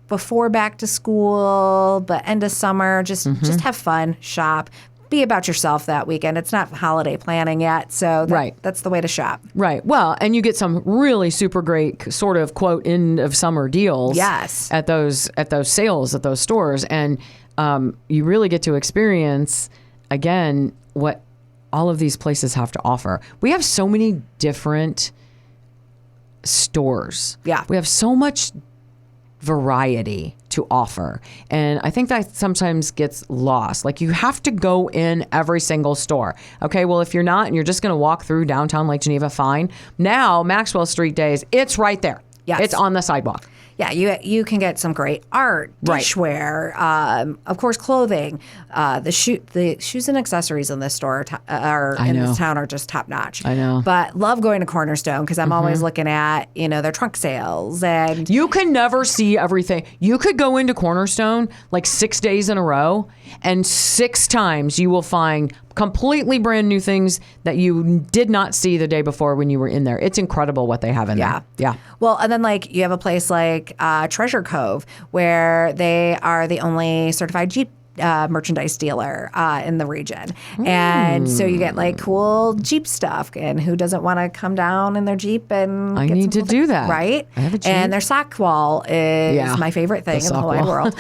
before back to school, but end of summer, just have fun, shop, be about yourself that weekend. It's not holiday planning yet, so that's the way to shop. Right. Well, and you get some really super great sort of quote end of summer deals. Yes. At those sales at those stores, and you really get to experience again what all of these places have to offer. We have so many different stores. Yeah. We have so much variety to offer, and I think that sometimes gets lost. Like, you have to go in every single store. Okay, well, if you're not and you're just going to walk through downtown Lake Geneva, fine. Now Maxwell Street Days, it's right there. Yes. It's on the sidewalk. Yeah, you can get some great art, dishware, of course, clothing. The shoes and accessories in this store this town are just top notch. I know. But love going to Cornerstone because I'm always looking at their trunk sales, and you can never see everything. You could go into Cornerstone like 6 days in a row, and 6 times you will find completely brand new things that you did not see the day before when you were in there. It's incredible what they have in there. Yeah. Well, and then you have a place like Treasure Cove, where they are the only certified Jeep merchandise dealer in the region. And so you get cool Jeep stuff, and who doesn't want to come down in their Jeep and I get need some to do that. Right? I have a Jeep. And their sock wall is my favorite thing in the whole wide world.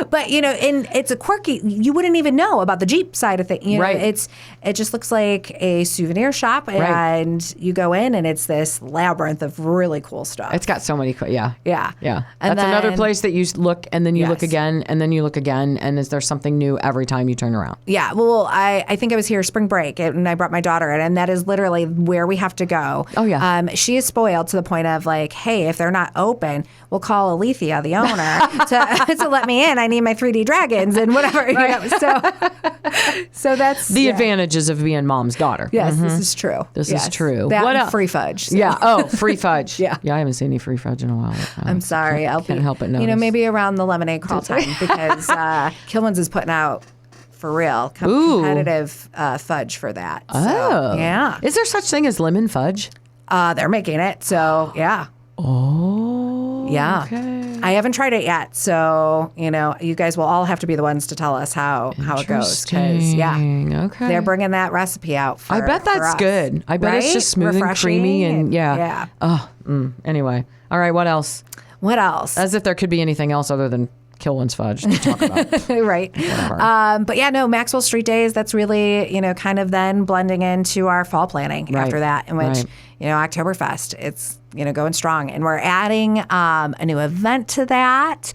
But and it's a quirky, you wouldn't even know about the Jeep side of things. It just looks like a souvenir shop, and you go in and it's this labyrinth of really cool stuff. It's got so many Yeah. And that's another place that you look, and then you look again, and then you look again, and is there something new every time you turn around? Yeah. Well, I think I was here spring break, and I brought my daughter in, and that is literally where we have to go. Oh, yeah. She is spoiled to the point of hey, if they're not open, we'll call Alethea, the owner, to let me in. I need my 3D dragons and whatever. So that's the advantages of being mom's daughter. Yes, this is true. This is true. That What and else? free fudge. So. Yeah. Oh, free fudge. Yeah. I haven't seen any free fudge in a while. I'm sorry. Can't help but notice. Maybe around the lemonade crawl time, because Kilman's is putting out for real competitive fudge for that. So, yeah. Is there such thing as lemon fudge? They're making it. So yeah. Oh. Yeah. Okay. I haven't tried it yet, so you guys will all have to be the ones to tell us how it goes. Because Okay. they're bringing that recipe out. I bet that's us. good. I bet it's just smooth and creamy, and yeah. Oh. Anyway. All right. What else? What else? As if there could be anything else other than Kilwan's fudge to talk about. Right. But yeah, no, Maxwell Street Days, that's really, kind of then blending into our fall planning after that, in which, Oktoberfest, it's, going strong. And we're adding a new event to that.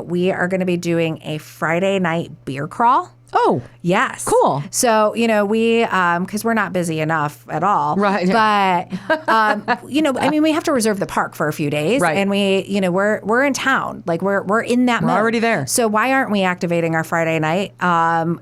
We are going to be doing a Friday night beer crawl. Oh, yes. Cool. So, we, because we're not busy enough at all. Right. But, we have to reserve the park for a few days. Right. And we're in town. We're in that mode. We're already there. So why aren't we activating our Friday night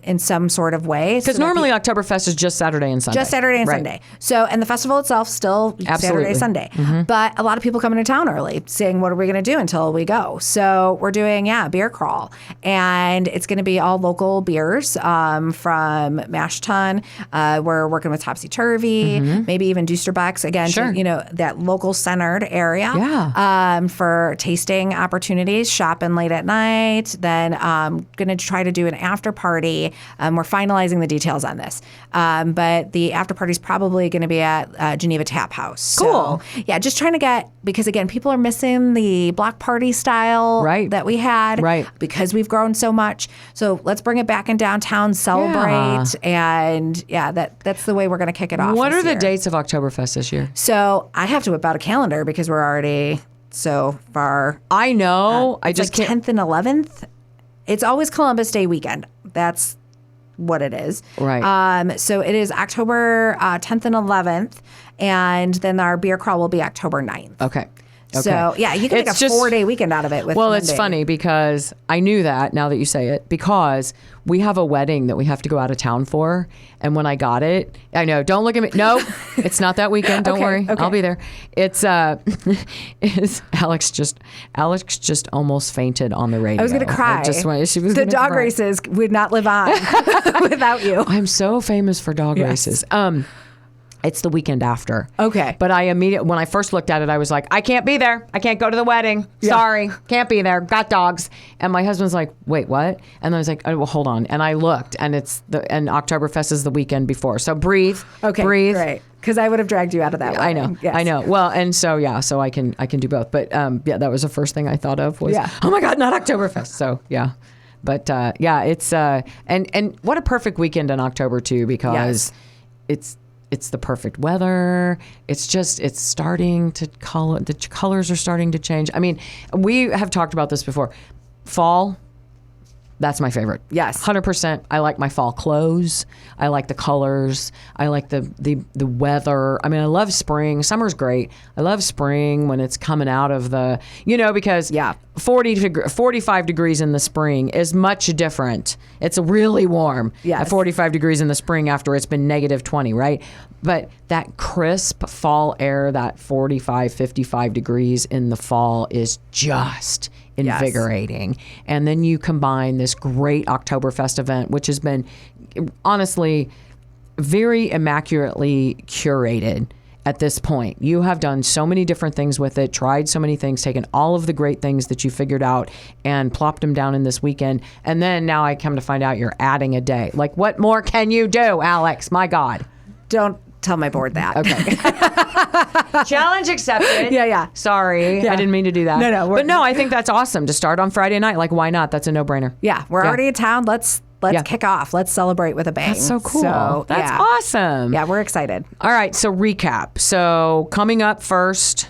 in some sort of way? Because normally Oktoberfest is just Saturday and Sunday. Just Saturday and Sunday. So, and the festival itself still Saturday, Sunday. But a lot of people come into town early saying, what are we going to do until we go? So we're doing, beer crawl. And it's going to be all local beers. From Mash Tun. We're working with Topsy Turvy, maybe even Dusterbeck's, again, to, that local centered area. Yeah. For tasting opportunities, shopping late at night. Then going to try to do an after party. We're finalizing the details on this. But the after party is probably going to be at Geneva Tap House. Cool. So, just trying to get, because again, people are missing the block party style that we had. Right. Because we've grown so much. So let's bring it back in downtown, celebrate, and that's the way we're going to kick it off. What are the year. dates of Oktoberfest this year? So I have to whip out a calendar because we're already so far. I know. I just can't. can't. 10th and 11th. It's always Columbus Day weekend. That's what it is. Right. So it is October 10th and 11th, and then our beer crawl will be October 9th. Okay. So yeah, you can make a 4-day weekend out of it. With well, Monday. it's funny because I knew that now that you say it, because we have a wedding that we have to go out of town for. And when I got it, I know, don't look at me. No, it's not that weekend. Don't worry. I'll be there. It's Alex just almost fainted on the radio. I was going to cry. The dog races would not live on without you. I'm so famous for dog races. It's the weekend after. Okay. But when I first looked at it, I was like, I can't be there. I can't go to the wedding. Sorry. Can't be there. Got dogs. And my husband's like, wait, what? And I was like, oh, well, hold on. And I looked, and and Oktoberfest is the weekend before. So breathe. Okay. Breathe. Great. Because I would have dragged you out of that wedding. I know. Yes. I know. Well, and so, so I can do both. But that was the first thing I thought of was, oh my God, not Oktoberfest. So, yeah. But it's, and what a perfect weekend in October too, because it's the perfect weather. It's starting to color. The colors are starting to change. I mean, we have talked about this before. Fall, that's my favorite. Yes. 100%. I like my fall clothes. I like the colors. I like the weather. I mean, I love spring. Summer's great. I love spring when it's coming out of the, because 45 degrees in the spring is much different. It's really warm at 45 degrees in the spring after it's been negative 20, right? But that crisp fall air, that 45, 55 degrees in the fall is just invigorating. And then you combine this great Oktoberfest event, which has been honestly very immaculately curated at this point. You have done so many different things with it, tried so many things, taken all of the great things that you figured out and plopped them down in this weekend. And then now I come to find out you're adding a day. Like, what more can you do, Alex? My God. Don't tell my board that. Okay. Challenge accepted. Yeah. Sorry. I didn't mean to do that. No. But no, I think that's awesome to start on Friday night. Like, why not? That's a no-brainer. Yeah. We're already in town. Let's kick off. Let's celebrate with a bang. That's so cool. That's awesome. Yeah, we're excited. All right. So recap. So coming up first.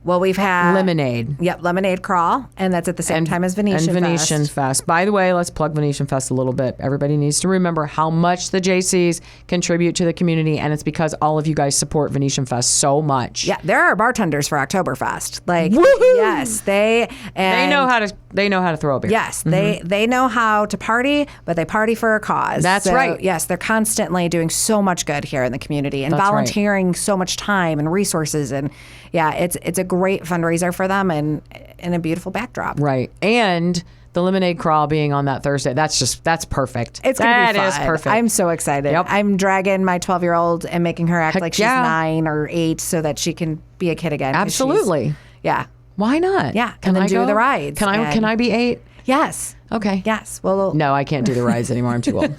Well, we've had Lemonade. Yep, Lemonade Crawl, and that's at the same time as Venetian Fest. By the way, let's plug Venetian Fest a little bit. Everybody needs to remember how much the JCs contribute to the community, and it's because all of you guys support Venetian Fest so much. Yeah, there are bartenders for Oktoberfest. Like, woohoo! Yes, they know how to throw a beer. Yes, they know how to party, but they party for a cause. That's right. Yes, they're constantly doing so much good here in the community and volunteering so much time and resources, and it's a great fundraiser for them and a beautiful backdrop. Right. And the Lemonade Crawl being on that Thursday, that's perfect. It's going to be fun. That is perfect. I'm so excited. Yep. I'm dragging my 12-year-old and making her act Heck like she's 9 or 8 so that she can be a kid again. Absolutely. Yeah. Why not? Yeah. And then do the rides. Can I be 8? Yes. Okay. Yes. Well, no, I can't do the rides anymore. I'm too old.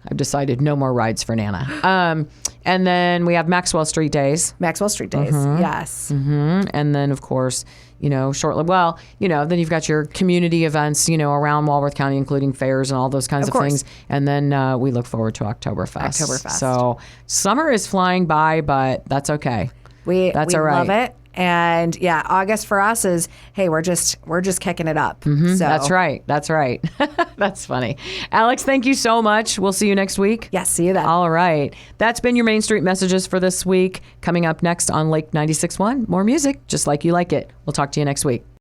I've decided no more rides for Nana. And then we have Maxwell Street Days. Yes. And then, of course, shortly, then you've got your community events, around Walworth County, including fairs and all those kinds of things. And then we look forward to Oktoberfest. So summer is flying by, but that's okay. That's all right. Love it. And August for us is, hey, we're just kicking it up. So. That's right. That's funny. Alex, thank you so much. We'll see you next week. Yes, see you then. All right. That's been your Main Street Messages for this week. Coming up next on Lake 96.1, more music, just like you like it. We'll talk to you next week.